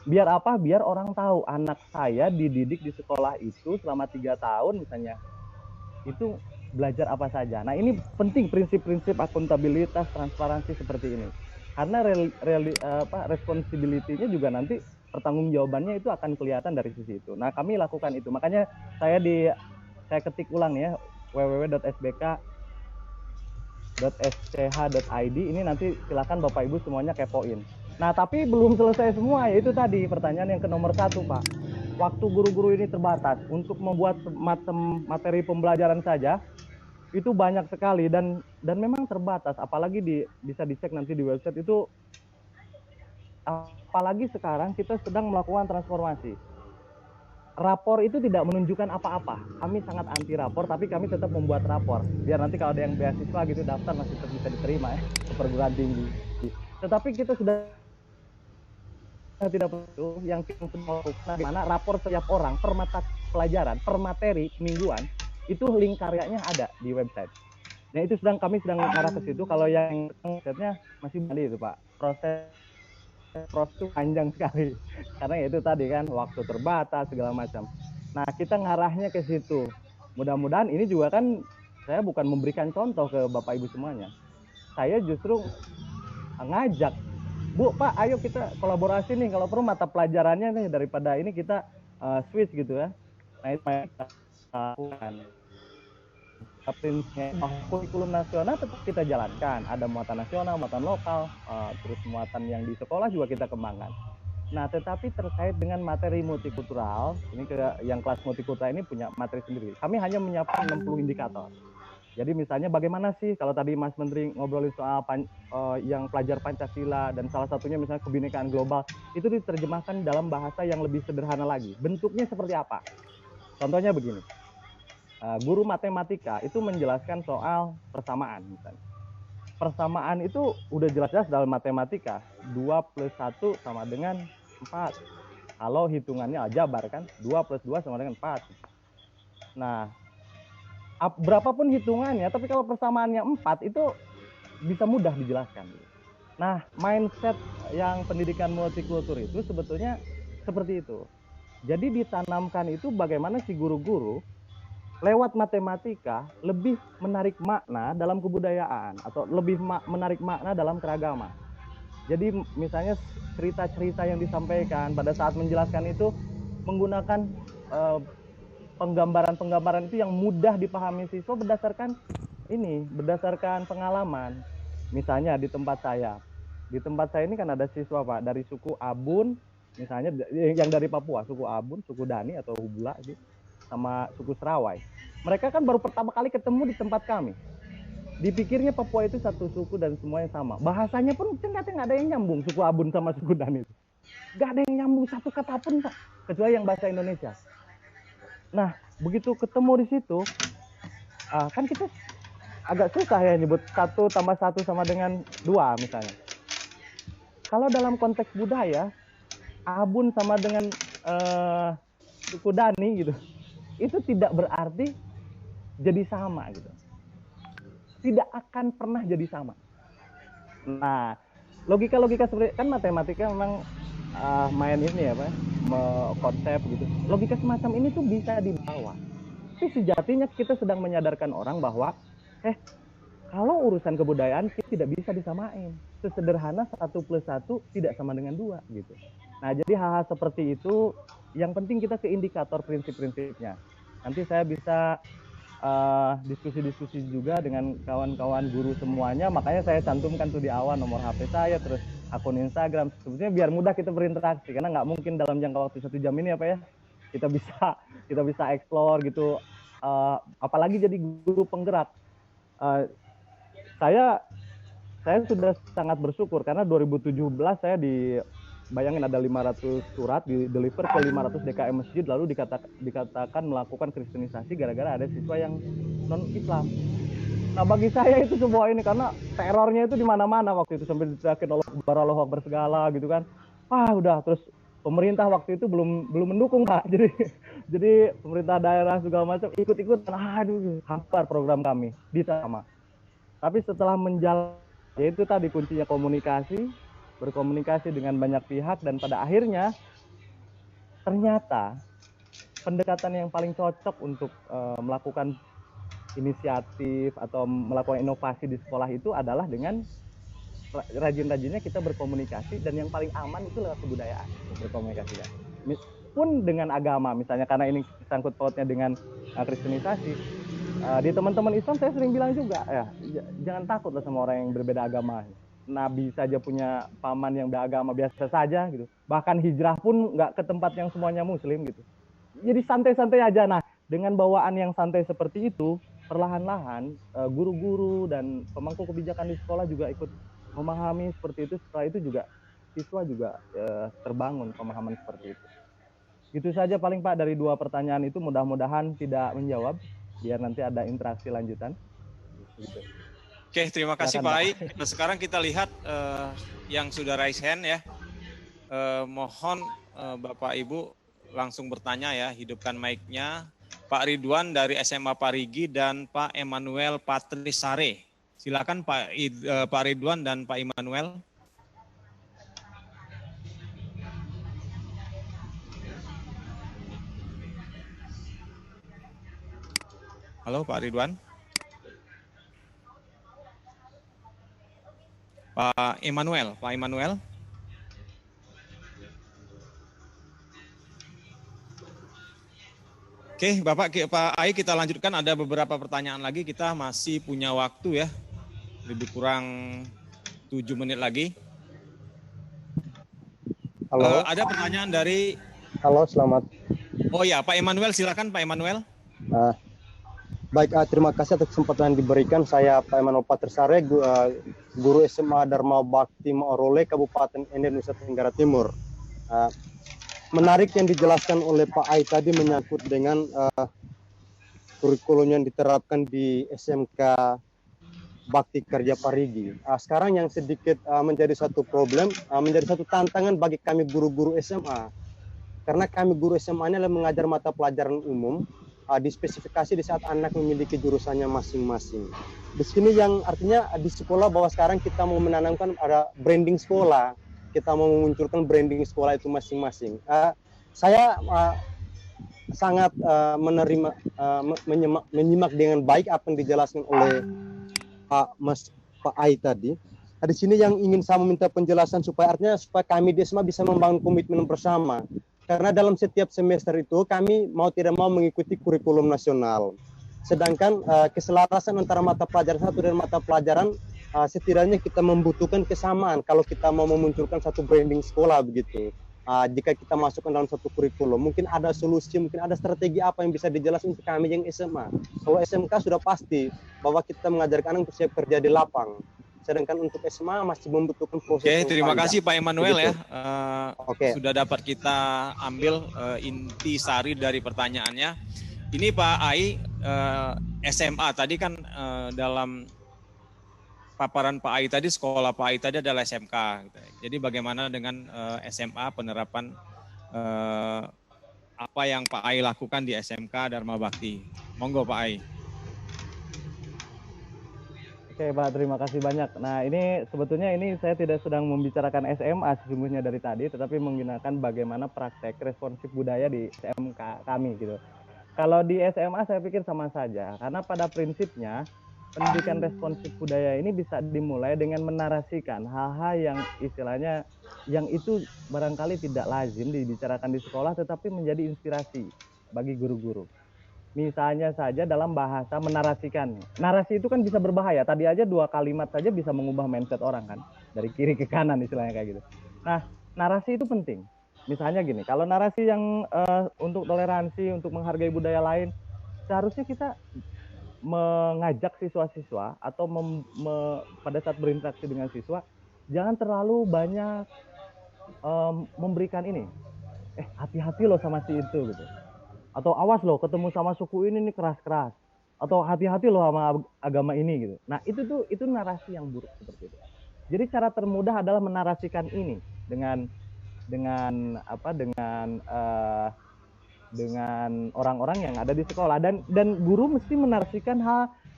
Biar apa? Biar orang tahu anak saya dididik di sekolah itu selama 3 tahun misalnya, itu belajar apa saja. Nah ini penting prinsip-prinsip akuntabilitas, transparansi seperti ini. Karena responsibility-nya juga nanti pertanggungjawabannya itu akan kelihatan dari sisi itu. Nah kami lakukan itu. Makanya saya ketik ulang ya, www.sbk.sch.id, ini nanti silakan Bapak Ibu semuanya kepoin. Nah tapi belum selesai semua, yaitu tadi pertanyaan yang ke nomor 1 Pak. Waktu guru-guru ini terbatas untuk membuat materi pembelajaran saja itu banyak sekali dan memang terbatas, apalagi bisa dicek nanti di website itu, apalagi sekarang kita sedang melakukan transformasi. Rapor itu tidak menunjukkan apa-apa. Kami sangat anti rapor, tapi kami tetap membuat rapor biar nanti kalau ada yang beasiswa gitu daftar masih tetap bisa diterima ya ke perguruan tinggi. Tetapi kita sudah tidak perlu yang mana rapor setiap orang per mata pelajaran, per materi mingguan itu link karyanya ada di website. Nah itu kami sedang arah ke situ. Kalau yang websitenya masih balik itu Pak, proses itu panjang sekali karena itu tadi kan waktu terbatas segala macam. Nah kita ngarahnya ke situ. Mudah-mudahan ini juga kan saya bukan memberikan contoh ke Bapak Ibu semuanya. Saya justru ngajak, Bu, Pak, ayo kita kolaborasi nih. Kalau perlu mata pelajarannya nih daripada ini kita switch gitu ya. Nah itu kita lakukan. Kurikulum nasional tetap kita jalankan. Ada muatan nasional, muatan lokal, terus muatan yang di sekolah juga kita kembangkan. Nah, tetapi terkait dengan materi multikultural, ini yang kelas multikultural ini punya materi sendiri. Kami hanya menyiapkan 60 indikator. Jadi misalnya bagaimana sih kalau tadi Mas Menteri ngobrolin soal yang pelajar Pancasila dan salah satunya misalnya kebinekaan global, itu diterjemahkan dalam bahasa yang lebih sederhana lagi. Bentuknya seperti apa? Contohnya begini. Guru matematika itu menjelaskan soal persamaan misalnya. Persamaan itu udah jelas-jelas dalam matematika, 2 plus 1 sama dengan 4. Kalau hitungannya aljabar kan, 2 plus 2 sama dengan 4. Nah, berapapun hitungannya, tapi kalau persamaannya 4 itu bisa mudah dijelaskan. Nah, mindset yang pendidikan multikultur itu sebetulnya seperti itu. Jadi ditanamkan itu bagaimana si guru-guru lewat matematika lebih menarik makna dalam kebudayaan atau lebih menarik makna dalam keragaman. Jadi misalnya cerita-cerita yang disampaikan pada saat menjelaskan itu menggunakan penggambaran-penggambaran itu yang mudah dipahami siswa berdasarkan pengalaman. Misalnya di tempat saya ini kan ada siswa Pak dari suku Abun, misalnya yang dari Papua, suku Abun, suku Dani atau Hubula gitu, sama suku Serawai. Mereka kan baru pertama kali ketemu di tempat kami. Dipikirnya Papua itu satu suku dan semuanya sama. Bahasanya pun ternyata nggak ada yang nyambung, suku Abun sama suku Dani itu. Nggak ada yang nyambung satu kata pun Pak, kecuali yang bahasa Indonesia. Nah, begitu ketemu di situ, kan kita agak susah ya nyebut 1 tambah 1 sama dengan 2 misalnya. Kalau dalam konteks budaya, Abun sama dengan suku Dani gitu, itu tidak berarti jadi sama gitu. Tidak akan pernah jadi sama. Nah, logika-logika seperti kan matematika memang main ini ya Pak, konsep gitu. Logika semacam ini tuh bisa dibawa. Tapi sejatinya kita sedang menyadarkan orang bahwa kalau urusan kebudayaan tidak bisa disamain. Sesederhana 1 plus 1 tidak sama dengan 2 gitu. Nah, jadi hal-hal seperti itu yang penting kita ke indikator prinsip-prinsipnya. Nanti saya bisa diskusi-diskusi juga dengan kawan-kawan guru semuanya, makanya saya cantumkan tuh di awal nomor HP saya, terus akun Instagram, sebetulnya biar mudah kita berinteraksi, karena nggak mungkin dalam jangka waktu 1 jam ini apa ya, kita bisa explore gitu, apalagi jadi guru penggerak. Saya sudah sangat bersyukur karena 2017 saya bayangin ada 500 surat di deliver ke 500 DKM masjid, lalu dikatakan melakukan kristenisasi gara-gara ada siswa yang non Islam. Nah bagi saya itu sebuah ini, karena terornya itu di mana-mana waktu itu, sampai diteriakin Allahu Akbar segala gitu kan. Udah, terus pemerintah waktu itu belum mendukung Pak. Jadi pemerintah daerah segala macam ikut-ikut, aduh hampar program kami ditama. Tapi setelah menjalan, yaitu tadi kuncinya komunikasi, berkomunikasi dengan banyak pihak, dan pada akhirnya ternyata pendekatan yang paling cocok untuk melakukan inisiatif atau melakukan inovasi di sekolah itu adalah dengan rajin-rajinnya kita berkomunikasi, dan yang paling aman itu lewat kebudayaan berkomunikasi ya. Pun dengan agama, misalnya karena ini sangkut pautnya dengan kristenisasi, di teman-teman Islam saya sering bilang juga ya, jangan takut lah sama orang yang berbeda agama. Nabi saja punya paman yang beragama biasa saja gitu, bahkan hijrah pun nggak ke tempat yang semuanya muslim gitu. Jadi santai-santai aja. Nah, dengan bawaan yang santai seperti itu, perlahan-lahan guru-guru dan pemangku kebijakan di sekolah juga ikut memahami seperti itu. Setelah itu juga siswa juga terbangun pemahaman seperti itu. Itu saja paling Pak dari 2 pertanyaan itu, mudah-mudahan tidak menjawab, biar nanti ada interaksi lanjutan. Gitu. Oke, terima kasih Pak Ai. Sekarang kita lihat yang sudah raise hand ya. Mohon Bapak Ibu langsung bertanya ya, hidupkan mic-nya. Pak Ridwan dari SMA Parigi dan Pak Emmanuel Patrisare. Silakan Pak Ridwan dan Pak Emmanuel. Halo Pak Ridwan. Pak Emmanuel. Oke, Pak Ai, kita lanjutkan. Ada beberapa pertanyaan lagi. Kita masih punya waktu ya, lebih kurang 7 menit lagi. Halo. Ada pertanyaan dari. Halo, selamat. Oh ya, Pak Emmanuel, silakan Pak Emmanuel. Baik, terima kasih atas kesempatan yang diberikan. Saya Pak Emmanuel Patrisare, guru SMA Dharma Bakti Maorole, Kabupaten Ende, Nusa Tenggara Timur. Menarik yang dijelaskan oleh Pak Ai tadi menyangkut dengan kurikulum yang diterapkan di SMK Bakti Karya Parigi. Sekarang yang sedikit menjadi satu problem, menjadi satu tantangan bagi kami guru-guru SMA. Karena kami guru SMA ini adalah mengajar mata pelajaran umum, dispesifikasi di saat anak memiliki jurusannya masing-masing. Di sini yang artinya di sekolah bahwa sekarang kita mau menanamkan ada branding sekolah, kita mau memunculkan branding sekolah itu masing-masing. Saya sangat menyimak dengan baik apa yang dijelaskan oleh Pak Ai tadi. Di sini yang ingin saya meminta penjelasan supaya kami di SMA bisa membangun komitmen bersama. Karena dalam setiap semester itu kami mau tidak mau mengikuti kurikulum nasional. Sedangkan keselarasan antara mata pelajaran satu dan mata pelajaran setidaknya kita membutuhkan kesamaan kalau kita mau memunculkan satu branding sekolah begitu. Jika kita masukkan dalam satu kurikulum, mungkin ada solusi, mungkin ada strategi apa yang bisa dijelaskan untuk kami yang SMA. Kalau SMK sudah pasti bahwa kita mengajarkan anak untuk siap kerja di lapang. Sedangkan untuk SMA masih membutuhkan proses. Oke, terima kasih Pak Emmanuel ya. Sudah dapat kita ambil inti sari dari pertanyaannya. Ini Pak Ai, SMA tadi kan dalam paparan Pak Ai tadi, sekolah Pak Ai tadi adalah SMK. Gitu. Jadi bagaimana dengan SMA penerapan apa yang Pak Ai lakukan di SMK Dharma Bakti? Monggo Pak Ai. Oke Pak, terima kasih banyak. Nah ini sebetulnya saya tidak sedang membicarakan SMA sesungguhnya dari tadi, tetapi menggunakan bagaimana praktek responsif budaya di SMK kami gitu. Kalau di SMA saya pikir sama saja, karena pada prinsipnya pendidikan responsif budaya ini bisa dimulai dengan menarasikan hal-hal yang istilahnya yang itu barangkali tidak lazim dibicarakan di sekolah, tetapi menjadi inspirasi bagi guru-guru. Misalnya saja dalam bahasa menarasikan. Narasi itu kan bisa berbahaya. Tadi aja 2 kalimat saja bisa mengubah mindset orang kan. Dari kiri ke kanan istilahnya kayak gitu. Nah, narasi itu penting. Misalnya gini, kalau narasi yang untuk toleransi, untuk menghargai budaya lain, seharusnya kita mengajak siswa-siswa atau pada saat berinteraksi dengan siswa, jangan terlalu banyak memberikan ini, hati-hati loh sama si itu gitu, atau awas loh ketemu sama suku ini nih keras-keras, atau hati-hati loh sama agama ini gitu. Nah itu narasi yang buruk seperti itu. Jadi cara termudah adalah menarasikan ini dengan orang-orang yang ada di sekolah, dan guru mesti menarasikan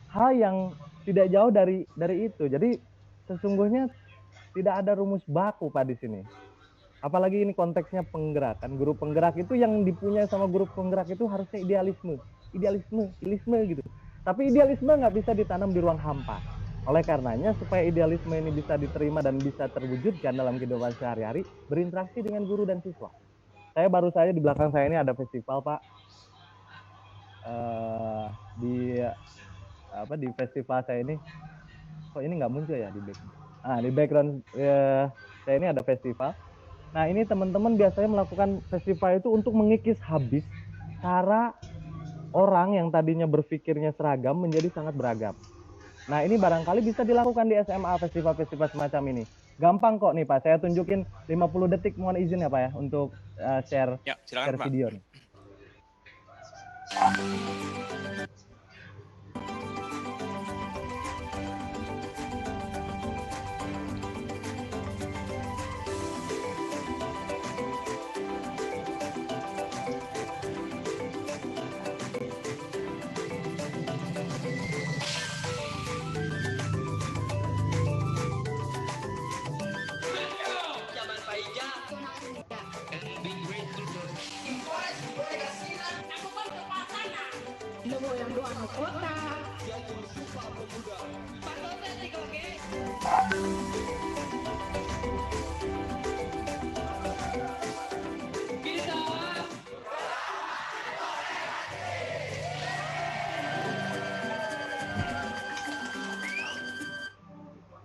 hal yang tidak jauh dari itu. Jadi sesungguhnya tidak ada rumus baku Pak di sini. Apalagi ini konteksnya penggerakan. Guru penggerak itu yang dipunyai sama guru penggerak itu harusnya idealisme gitu. Tapi idealisme nggak bisa ditanam di ruang hampa. Oleh karenanya supaya idealisme ini bisa diterima dan bisa terwujudkan dalam kehidupan sehari-hari, berinteraksi dengan guru dan siswa. Saya baru saja di belakang saya ini ada festival Pak. Di festival saya ini, kok ini nggak muncul ya di background? Di background saya ini ada festival. Nah ini teman-teman biasanya melakukan festival itu untuk mengikis habis cara orang yang tadinya berpikirnya seragam menjadi sangat beragam. Nah ini barangkali bisa dilakukan di SMA, festival-festival semacam ini. Gampang kok nih Pak, saya tunjukin 50 detik, mohon izin ya Pak ya untuk share video nih.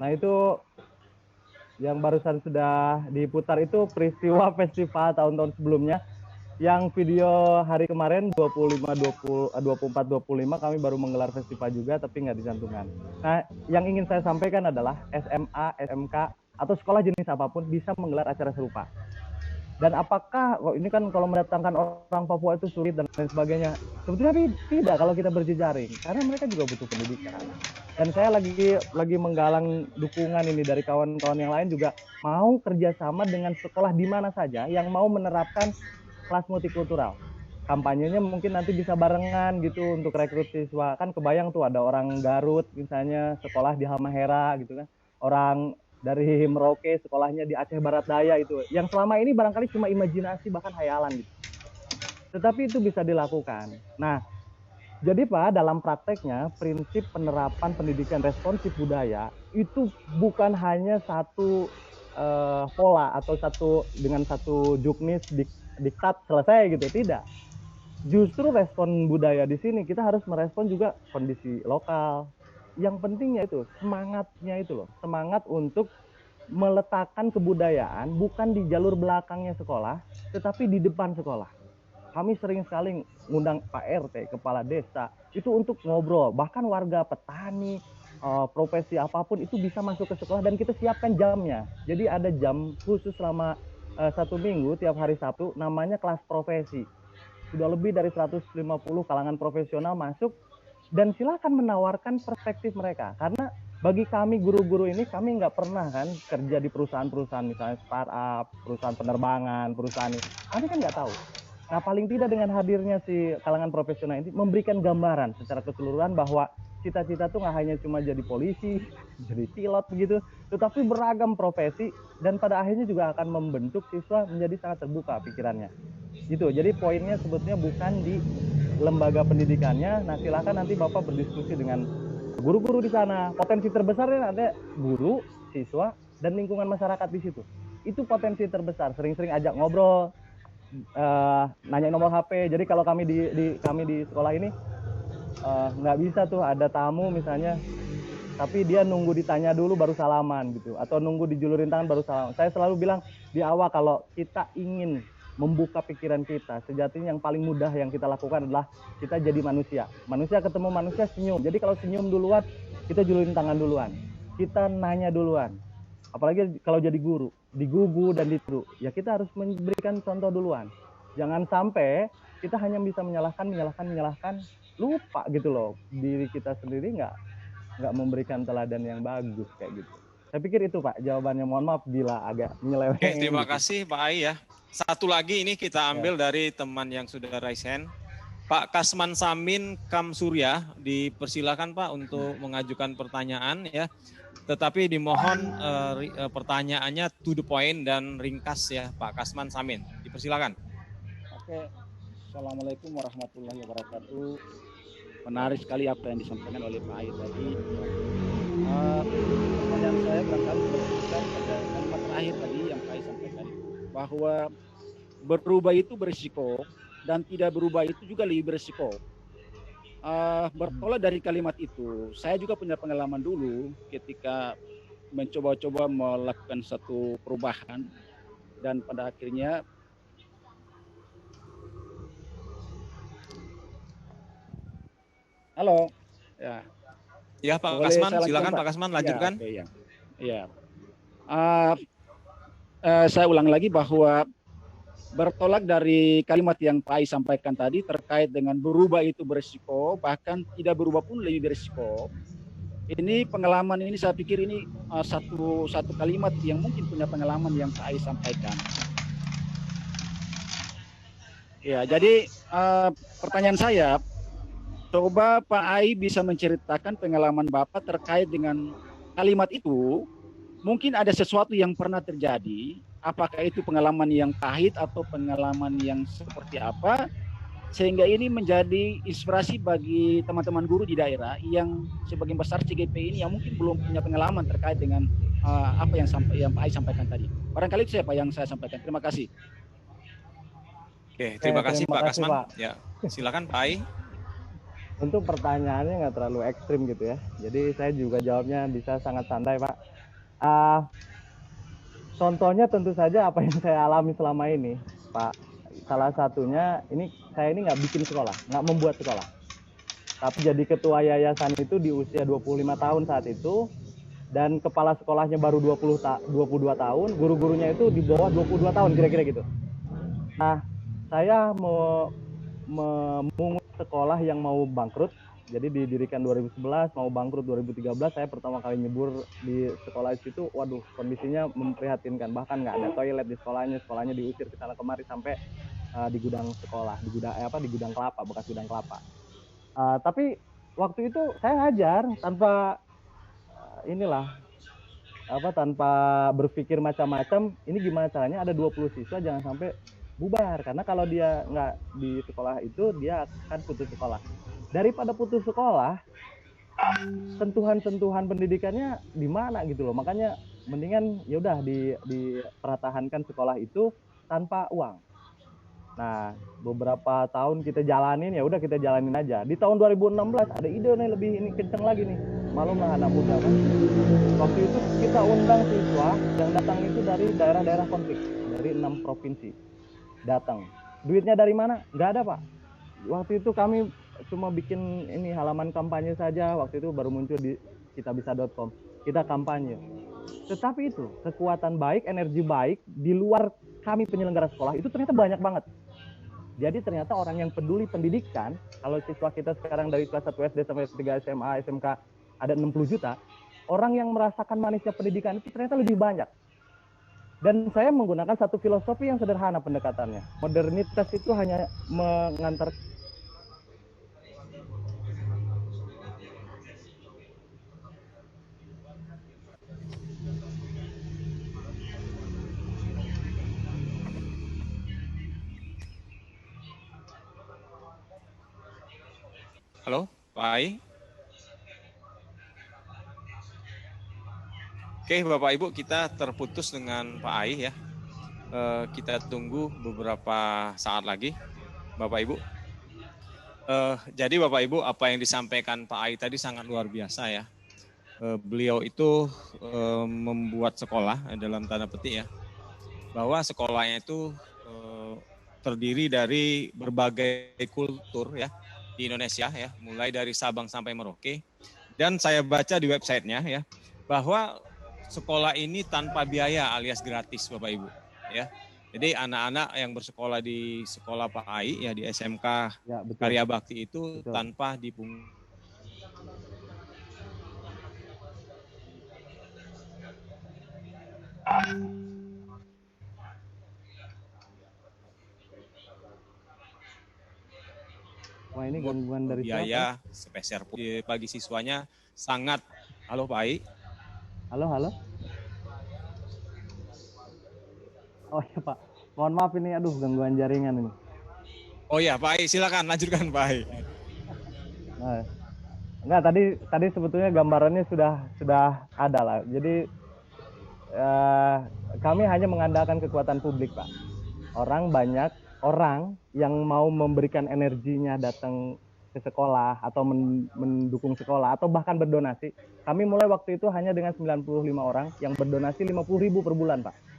Nah itu yang barusan sudah diputar itu peristiwa festival tahun-tahun sebelumnya. Yang video hari kemarin 24-25 kami baru menggelar festival juga tapi nggak dicantumkan. Nah yang ingin saya sampaikan adalah SMA, SMK atau sekolah jenis apapun bisa menggelar acara serupa. Dan apakah ini kan kalau mendatangkan orang Papua itu sulit dan lain sebagainya? Sebetulnya tidak kalau kita berjejaring, karena mereka juga butuh pendidikan. Dan saya lagi menggalang dukungan ini dari kawan-kawan yang lain juga mau kerjasama dengan sekolah di mana saja yang mau menerapkan kelas multikultural. Kampanyenya mungkin nanti bisa barengan gitu untuk rekrut siswa. Kan kebayang tuh ada orang Garut misalnya sekolah di Halmahera gitu kan. Orang dari Merauke sekolahnya di Aceh Barat Daya itu. Yang selama ini barangkali cuma imajinasi bahkan hayalan gitu. Tetapi itu bisa dilakukan. Nah, jadi Pak dalam prakteknya prinsip penerapan pendidikan responsif budaya itu bukan hanya satu pola atau dengan satu juknis diktat selesai gitu, tidak. Justru respon budaya di sini kita harus merespon juga kondisi lokal. Yang pentingnya itu semangatnya itu loh, semangat untuk meletakkan kebudayaan bukan di jalur belakangnya sekolah, tetapi di depan sekolah. Kami sering sekali ngundang Pak RT, kepala desa, itu untuk ngobrol. Bahkan warga petani, profesi apapun itu bisa masuk ke sekolah dan kita siapkan jamnya. Jadi ada jam khusus selama 1 minggu tiap hari Sabtu, namanya kelas profesi. Sudah lebih dari 150 kalangan profesional masuk dan silakan menawarkan perspektif mereka. Karena bagi kami guru-guru ini, kami nggak pernah kan kerja di perusahaan-perusahaan misalnya startup, perusahaan penerbangan, perusahaan ini. Kami kan nggak tahu. Nah paling tidak dengan hadirnya si kalangan profesional ini memberikan gambaran secara keseluruhan bahwa cita-cita tuh nggak hanya cuma jadi polisi, jadi pilot begitu, tetapi beragam profesi dan pada akhirnya juga akan membentuk siswa menjadi sangat terbuka pikirannya. Gitu. Jadi poinnya sebetulnya bukan di lembaga pendidikannya. Nah silakan nanti Bapak berdiskusi dengan guru-guru di sana. Potensi terbesarnya ada guru, siswa, dan lingkungan masyarakat di situ. Itu potensi terbesar. Sering-sering ajak ngobrol, nanya nomor HP. Jadi kalau kami di sekolah ini nggak bisa tuh ada tamu misalnya, tapi dia nunggu ditanya dulu baru salaman gitu, atau nunggu dijulurin tangan baru salaman. Saya selalu bilang di awal kalau kita ingin membuka pikiran kita, sejatinya yang paling mudah yang kita lakukan adalah kita jadi manusia. Manusia ketemu manusia senyum. Jadi kalau senyum duluan, kita julurin tangan duluan. Kita nanya duluan. apalagi kalau jadi guru, digugu dan ditiru, ya kita harus memberikan contoh duluan. Jangan sampai kita hanya bisa menyalahkan, lupa gitu loh, diri kita sendiri nggak memberikan teladan yang bagus kayak gitu. Saya pikir itu Pak jawabannya. Mohon maaf bila agak menyeleweng. Oke, terima gitu. kasih Pak Ai ya. Satu lagi ini kita ambil dari teman yang sudah raise hand. Pak Kasman Samin Kamsurya, dipersilakan Pak untuk mengajukan pertanyaan ya. Tetapi dimohon pertanyaannya to the point dan ringkas ya Pak Kasman Samin. Dipersilakan. Oke, Assalamualaikum warahmatullahi wabarakatuh. Menarik sekali apa yang disampaikan oleh Pak Ai tadi. Pertanyaan saya barangkali berkaitan pada kalimat terakhir tadi yang Pak Ai sampaikan, bahwa berubah itu berisiko dan tidak berubah itu juga lebih berisiko. Bertolak dari kalimat itu, saya juga punya pengalaman dulu ketika mencoba-coba melakukan satu perubahan dan pada akhirnya halo, ya. Ya Pak Boleh Kasman, saya lanjutkan, silakan Pak? Pak Kasman lanjutkan. Ya, okay, ya. Saya ulang lagi bahwa bertolak dari kalimat yang Pak Ai sampaikan tadi terkait dengan berubah itu berisiko, bahkan tidak berubah pun lebih berisiko. Ini pengalaman ini saya pikir ini satu kalimat yang mungkin punya pengalaman yang Pak Ai sampaikan. Ya, jadi pertanyaan saya, coba Pak Ai bisa menceritakan pengalaman Bapak terkait dengan kalimat itu. Mungkin ada sesuatu yang pernah terjadi, apakah itu pengalaman yang pahit atau pengalaman yang seperti apa, sehingga ini menjadi inspirasi bagi teman-teman guru di daerah yang sebagian besar CGP ini yang mungkin belum punya pengalaman terkait dengan apa yang Pak Ai sampaikan tadi. Barangkali itu siapa yang saya sampaikan. Terima kasih. Oke, terima kasih Pak Kasman. Pak. Ya, silakan Pak Ai. Untuk pertanyaannya nggak terlalu ekstrim gitu ya. Jadi saya juga jawabnya bisa sangat santai Pak. Contohnya tentu saja apa yang saya alami selama ini Pak. Salah satunya saya ini nggak bikin sekolah, nggak membuat sekolah. Tapi jadi ketua yayasan itu di usia 25 tahun saat itu. Dan kepala sekolahnya baru 22 tahun, guru-gurunya itu di bawah 22 tahun kira-kira gitu. Nah, saya mau memungut sekolah yang mau bangkrut. Jadi didirikan 2011, mau bangkrut 2013. Saya pertama kali nyebur di sekolah itu, waduh kondisinya memprihatinkan. Bahkan nggak ada toilet di sekolahnya diusir ke sana kemari sampai di gudang sekolah, di gudang kelapa, bekas gudang kelapa. Tapi waktu itu saya ngajar tanpa tanpa berpikir macam-macam. Ini gimana caranya ada 20 siswa jangan sampai bubar, karena kalau dia nggak di sekolah itu dia akan putus sekolah. Daripada putus sekolah, sentuhan pendidikannya di mana gitu loh. Makanya mendingan ya udah dipertahankan sekolah itu tanpa uang. Nah, beberapa tahun kita jalanin, ya udah kita jalanin aja. Di tahun 2016 ada ide nih lebih kenceng lagi nih. Malum lah anak muda kan. Waktu itu kita undang siswa yang datang itu dari daerah-daerah konflik, dari 6 provinsi. Datang. Duitnya dari mana? Nggak ada Pak. Waktu itu kami cuma bikin halaman kampanye saja. Waktu itu baru muncul di kitabisa.com. Kita kampanye. Tetapi itu kekuatan baik, energi baik di luar kami penyelenggara sekolah itu ternyata banyak banget. Jadi ternyata orang yang peduli pendidikan, kalau siswa kita sekarang dari kelas 1 SD sampai 3 SMA, SMK ada 60 juta, orang yang merasakan manisnya pendidikan itu ternyata lebih banyak. Dan saya menggunakan satu filosofi yang sederhana pendekatannya. Modernitas itu hanya mengantar Halo, Pak Ai. Oke, Bapak Ibu, kita terputus dengan Pak Ai ya. Kita tunggu beberapa saat lagi, Bapak Ibu. Jadi Bapak Ibu, apa yang disampaikan Pak Ai tadi sangat luar biasa ya. Beliau itu membuat sekolah dalam tanda petik ya, bahwa sekolahnya itu terdiri dari berbagai kultur ya di Indonesia ya, mulai dari Sabang sampai Merauke. Dan saya baca di websitenya ya, bahwa sekolah ini tanpa biaya alias gratis Bapak Ibu ya. Jadi anak-anak yang bersekolah di sekolah Pak Ai ya di SMK Ya, betul. Karya Bakti itu Betul. tanpa dipungut. Wah, ini gangguan dari siapa? Biaya sepeser pun bagi siswanya sangat. Halo Pak Ai. Halo, halo. Oh iya Pak, mohon maaf ini, aduh gangguan jaringan ini. Oh ya Pak Ai, silakan lanjutkan Pak Ai. Nah, enggak, tadi sebetulnya gambarannya sudah ada lah. Jadi kami hanya mengandalkan kekuatan publik Pak. Banyak orang yang mau memberikan energinya datang ke sekolah atau mendukung sekolah atau bahkan berdonasi. Kami mulai waktu itu hanya dengan 95 orang yang berdonasi 50.000 per bulan Pak.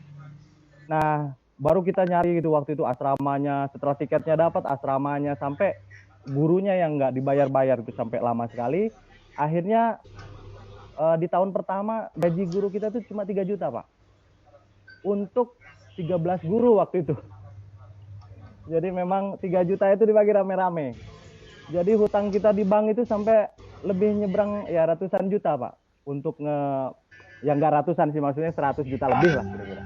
Nah, baru kita nyari gitu waktu itu asramanya, setelah tiketnya dapat asramanya, sampai gurunya yang nggak dibayar-bayar itu sampai lama sekali. Akhirnya di tahun pertama gaji guru kita tuh cuma 3 juta Pak. Untuk 13 guru waktu itu. Jadi memang 3 juta itu dibagi rame-rame. Jadi hutang kita di bank itu sampai lebih nyebrang ya ratusan juta Pak. Untuk yang nggak ratusan sih, maksudnya 100 juta lebih lah kira-kira.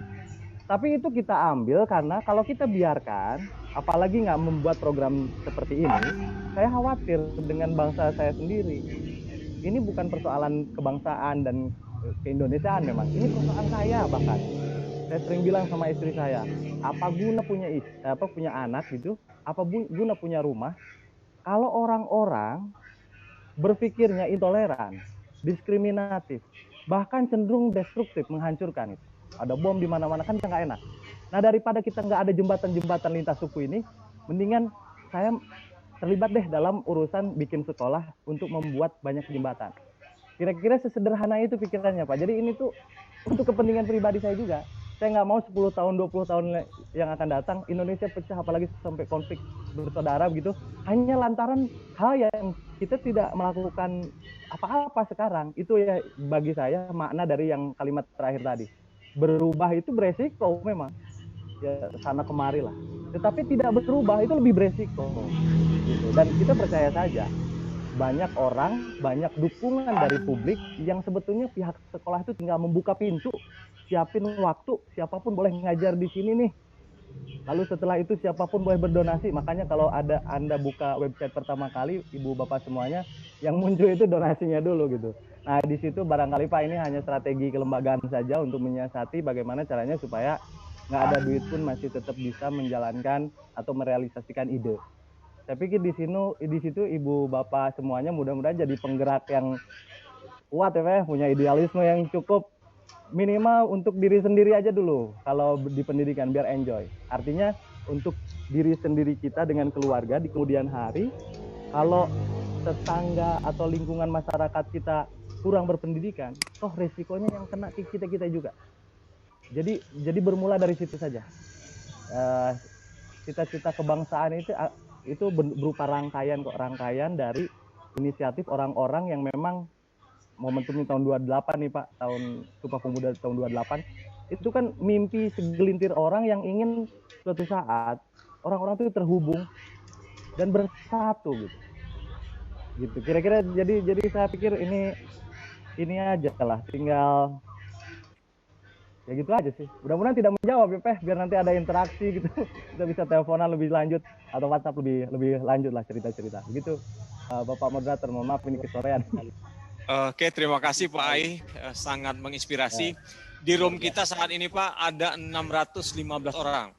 Tapi itu kita ambil karena kalau kita biarkan, apalagi nggak membuat program seperti ini, saya khawatir dengan bangsa saya sendiri. Ini bukan persoalan kebangsaan dan keindonesiaan memang. Ini persoalan saya bahkan. Saya sering bilang sama istri saya, apa guna punya anak gitu, apa guna punya rumah, kalau orang-orang berpikirnya intoleran, diskriminatif, bahkan cenderung destruktif, menghancurkan itu. Ada bom di mana-mana kan nggak enak. Nah, daripada kita nggak ada jembatan-jembatan lintas suku ini, mendingan saya terlibat deh dalam urusan bikin sekolah untuk membuat banyak jembatan. Kira-kira sesederhana itu pikirannya Pak. Jadi ini tuh untuk kepentingan pribadi saya juga. Saya nggak mau 10 tahun, 20 tahun yang akan datang Indonesia pecah, apalagi sampai konflik bersaudara begitu, hanya lantaran hal yang kita tidak melakukan apa-apa sekarang. Itu ya bagi saya makna dari yang kalimat terakhir tadi. Berubah itu beresiko memang, ya sana kemari lah. Tetapi tidak berubah itu lebih beresiko gitu. Dan kita percaya saja banyak orang, banyak dukungan dari publik yang sebetulnya pihak sekolah itu tinggal membuka pintu, siapin waktu, siapapun boleh ngajar di sini nih. Lalu setelah itu siapapun boleh berdonasi. Makanya kalau ada Anda buka website pertama kali, Ibu Bapak semuanya, yang muncul itu donasinya dulu gitu. Nah, di situ barangkali Pak ini hanya strategi kelembagaan saja untuk menyiasati bagaimana caranya supaya nggak ada duit pun masih tetap bisa menjalankan atau merealisasikan ide. Saya pikir di situ Ibu Bapak semuanya mudah-mudahan jadi penggerak yang kuat ya Pak, punya idealisme yang cukup, minimal untuk diri sendiri aja dulu kalau di pendidikan biar enjoy. Artinya untuk diri sendiri kita dengan keluarga di kemudian hari, kalau tetangga atau lingkungan masyarakat kita kurang berpendidikan, toh resikonya yang kena kita juga. Jadi bermula dari situ saja. Cita-cita kebangsaan itu berupa rangkaian dari inisiatif orang-orang yang memang momentumnya tahun 28 nih Pak, tahun Sumpah Pemuda tahun 28, itu kan mimpi segelintir orang yang ingin suatu saat orang-orang itu terhubung dan bersatu gitu. Kira-kira jadi saya pikir ini aja lah, tinggal ya gitu aja sih. Mudah-mudahan tidak menjawab ya Pak, biar nanti ada interaksi gitu. Kita bisa teleponan lebih lanjut atau WhatsApp lebih lanjut lah cerita-cerita. Begitu Bapak moderator, mohon maaf ini kesorean. Oke, terima kasih Pak Ai, sangat menginspirasi. Di room kita saat ini Pak ada 615 orang,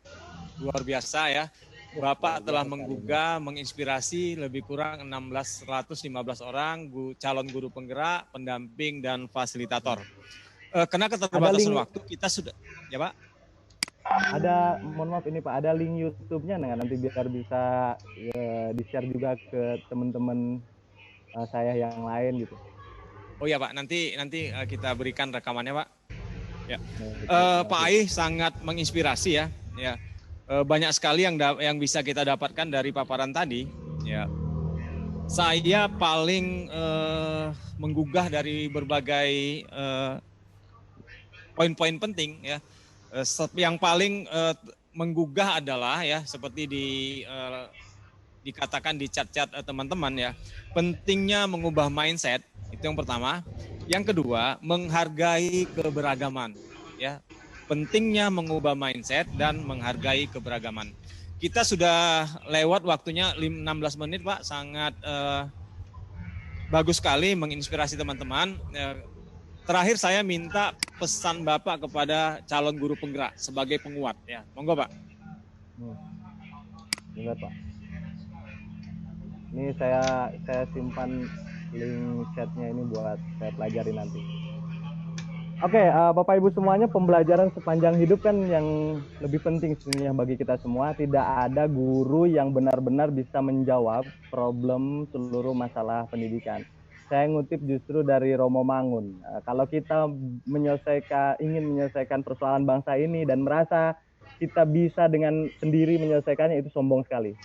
luar biasa ya. Bapak telah menggugah, menginspirasi lebih kurang 115 orang calon guru penggerak, pendamping dan fasilitator. Karena keterbatasan waktu kita sudah, ya Pak. Ada, mohon maaf ini Pak, ada link YouTube-nya nanti biar bisa di-share juga ke teman-teman saya yang lain gitu. Oh ya Pak, nanti kita berikan rekamannya Pak. Ya, Pak Ai sangat menginspirasi ya. Ya, banyak sekali yang bisa kita dapatkan dari paparan tadi. Ya, saya paling menggugah dari berbagai poin-poin penting ya. Yang paling menggugah adalah ya seperti dikatakan di chat-chat teman-teman ya, pentingnya mengubah mindset, itu yang pertama. Yang kedua, menghargai keberagaman ya. Pentingnya mengubah mindset dan menghargai keberagaman. Kita sudah lewat waktunya 16 menit Pak, sangat bagus sekali menginspirasi teman-teman. Terakhir saya minta pesan Bapak kepada calon guru penggerak sebagai penguat ya. Monggo Pak. Benar Pak. Ini saya simpan link chatnya ini buat saya pelajari nanti. Oke, Bapak Ibu semuanya, pembelajaran sepanjang hidup kan yang lebih penting sebenarnya bagi kita semua. Tidak ada guru yang benar-benar bisa menjawab problem seluruh masalah pendidikan. Saya ngutip justru dari Romo Mangun. Kalau kita ingin menyelesaikan persoalan bangsa ini dan merasa kita bisa dengan sendiri menyelesaikannya, itu sombong sekali.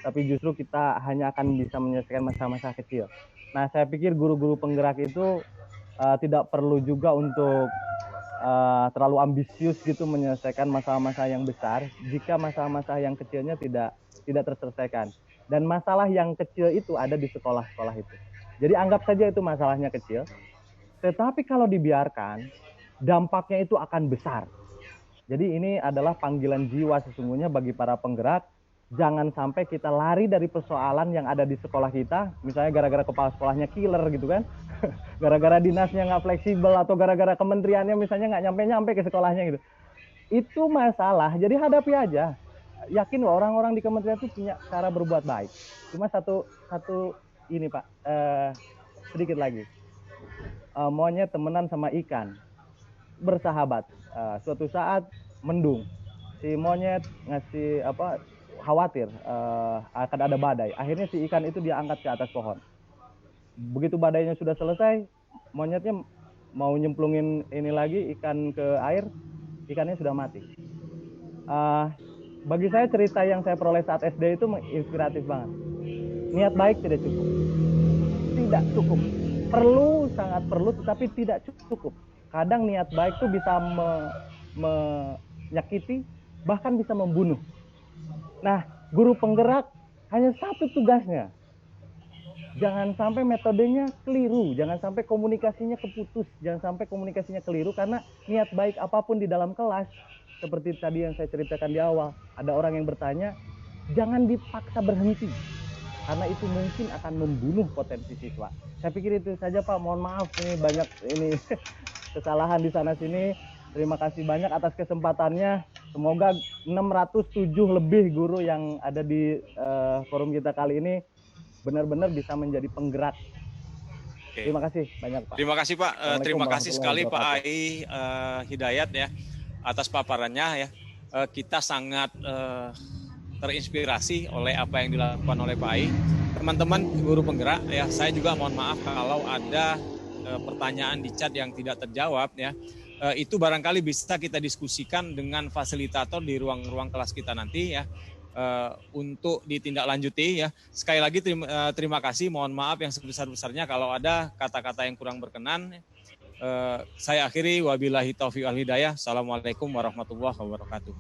Tapi justru kita hanya akan bisa menyelesaikan masalah-masalah kecil. Nah, saya pikir guru-guru penggerak itu tidak perlu juga untuk terlalu ambisius gitu menyelesaikan masalah-masalah yang besar jika masalah-masalah yang kecilnya tidak terselesaikan. Dan masalah yang kecil itu ada di sekolah-sekolah itu. Jadi anggap saja itu masalahnya kecil, tetapi kalau dibiarkan, dampaknya itu akan besar. Jadi ini adalah panggilan jiwa sesungguhnya bagi para penggerak. Jangan sampai kita lari dari persoalan yang ada di sekolah kita, misalnya gara-gara kepala sekolahnya killer gitu kan, gara-gara dinasnya nggak fleksibel atau gara-gara kementeriannya misalnya nggak nyampe-nyampe ke sekolahnya gitu. Itu masalah, jadi hadapi aja. Yakin loh orang-orang di kementerian itu punya cara berbuat baik. Cuma satu ini Pak, sedikit lagi. Monyet temenan sama ikan, bersahabat. Suatu saat mendung, si monyet ngasih khawatir akan ada badai. Akhirnya si ikan itu dia angkat ke atas pohon. Begitu badainya sudah selesai, monyetnya mau nyemplungin ini lagi ikan ke air, ikannya sudah mati. Bagi saya cerita yang saya peroleh saat SD itu inspiratif banget. Niat baik tidak cukup. Tidak cukup. Perlu, sangat perlu, tetapi tidak cukup. Kadang niat baik itu bisa menyakiti, bahkan bisa membunuh. Nah, guru penggerak hanya satu tugasnya. Jangan sampai metodenya keliru, jangan sampai komunikasinya keputus, jangan sampai komunikasinya keliru, karena niat baik apapun di dalam kelas, seperti tadi yang saya ceritakan di awal, ada orang yang bertanya, jangan dipaksa berhenti, karena itu mungkin akan membunuh potensi siswa. Saya pikir itu saja Pak, mohon maaf ini banyak ini kesalahan di sana sini. Terima kasih banyak atas kesempatannya. Semoga 607 lebih guru yang ada di forum kita kali ini benar-benar bisa menjadi penggerak. Oke. Terima kasih banyak Pak. Terima kasih Pak. Terima kasih sekali Pak Ai Hidayat ya atas paparannya ya. Kita sangat terinspirasi oleh apa yang dilakukan oleh Pak Ai. Teman-teman guru penggerak ya, saya juga mohon maaf kalau ada pertanyaan di chat yang tidak terjawab ya. Itu barangkali bisa kita diskusikan dengan fasilitator di ruang-ruang kelas kita nanti ya, untuk ditindaklanjuti ya. Sekali lagi terima kasih, mohon maaf yang sebesar-besarnya kalau ada kata-kata yang kurang berkenan. Saya akhiri, wabillahi taufiq wal hidayah. Assalamualaikum warahmatullahi wabarakatuh.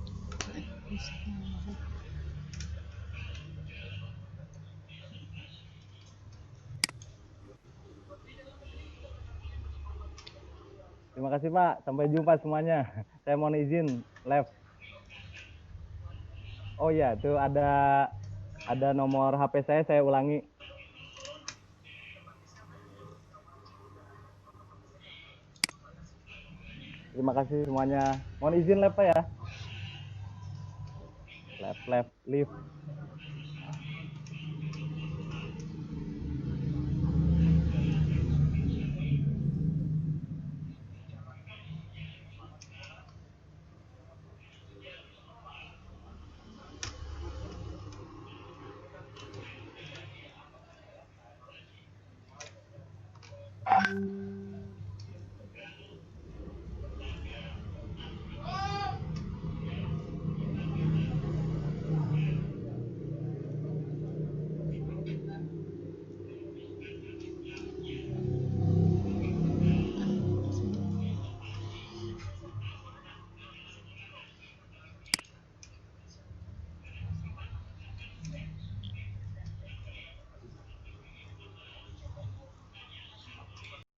Terima kasih Pak, sampai jumpa semuanya. Saya mohon izin live. Oh ya, tuh ada nomor HP saya ulangi. Terima kasih semuanya. Mohon izin live Pak ya. Live.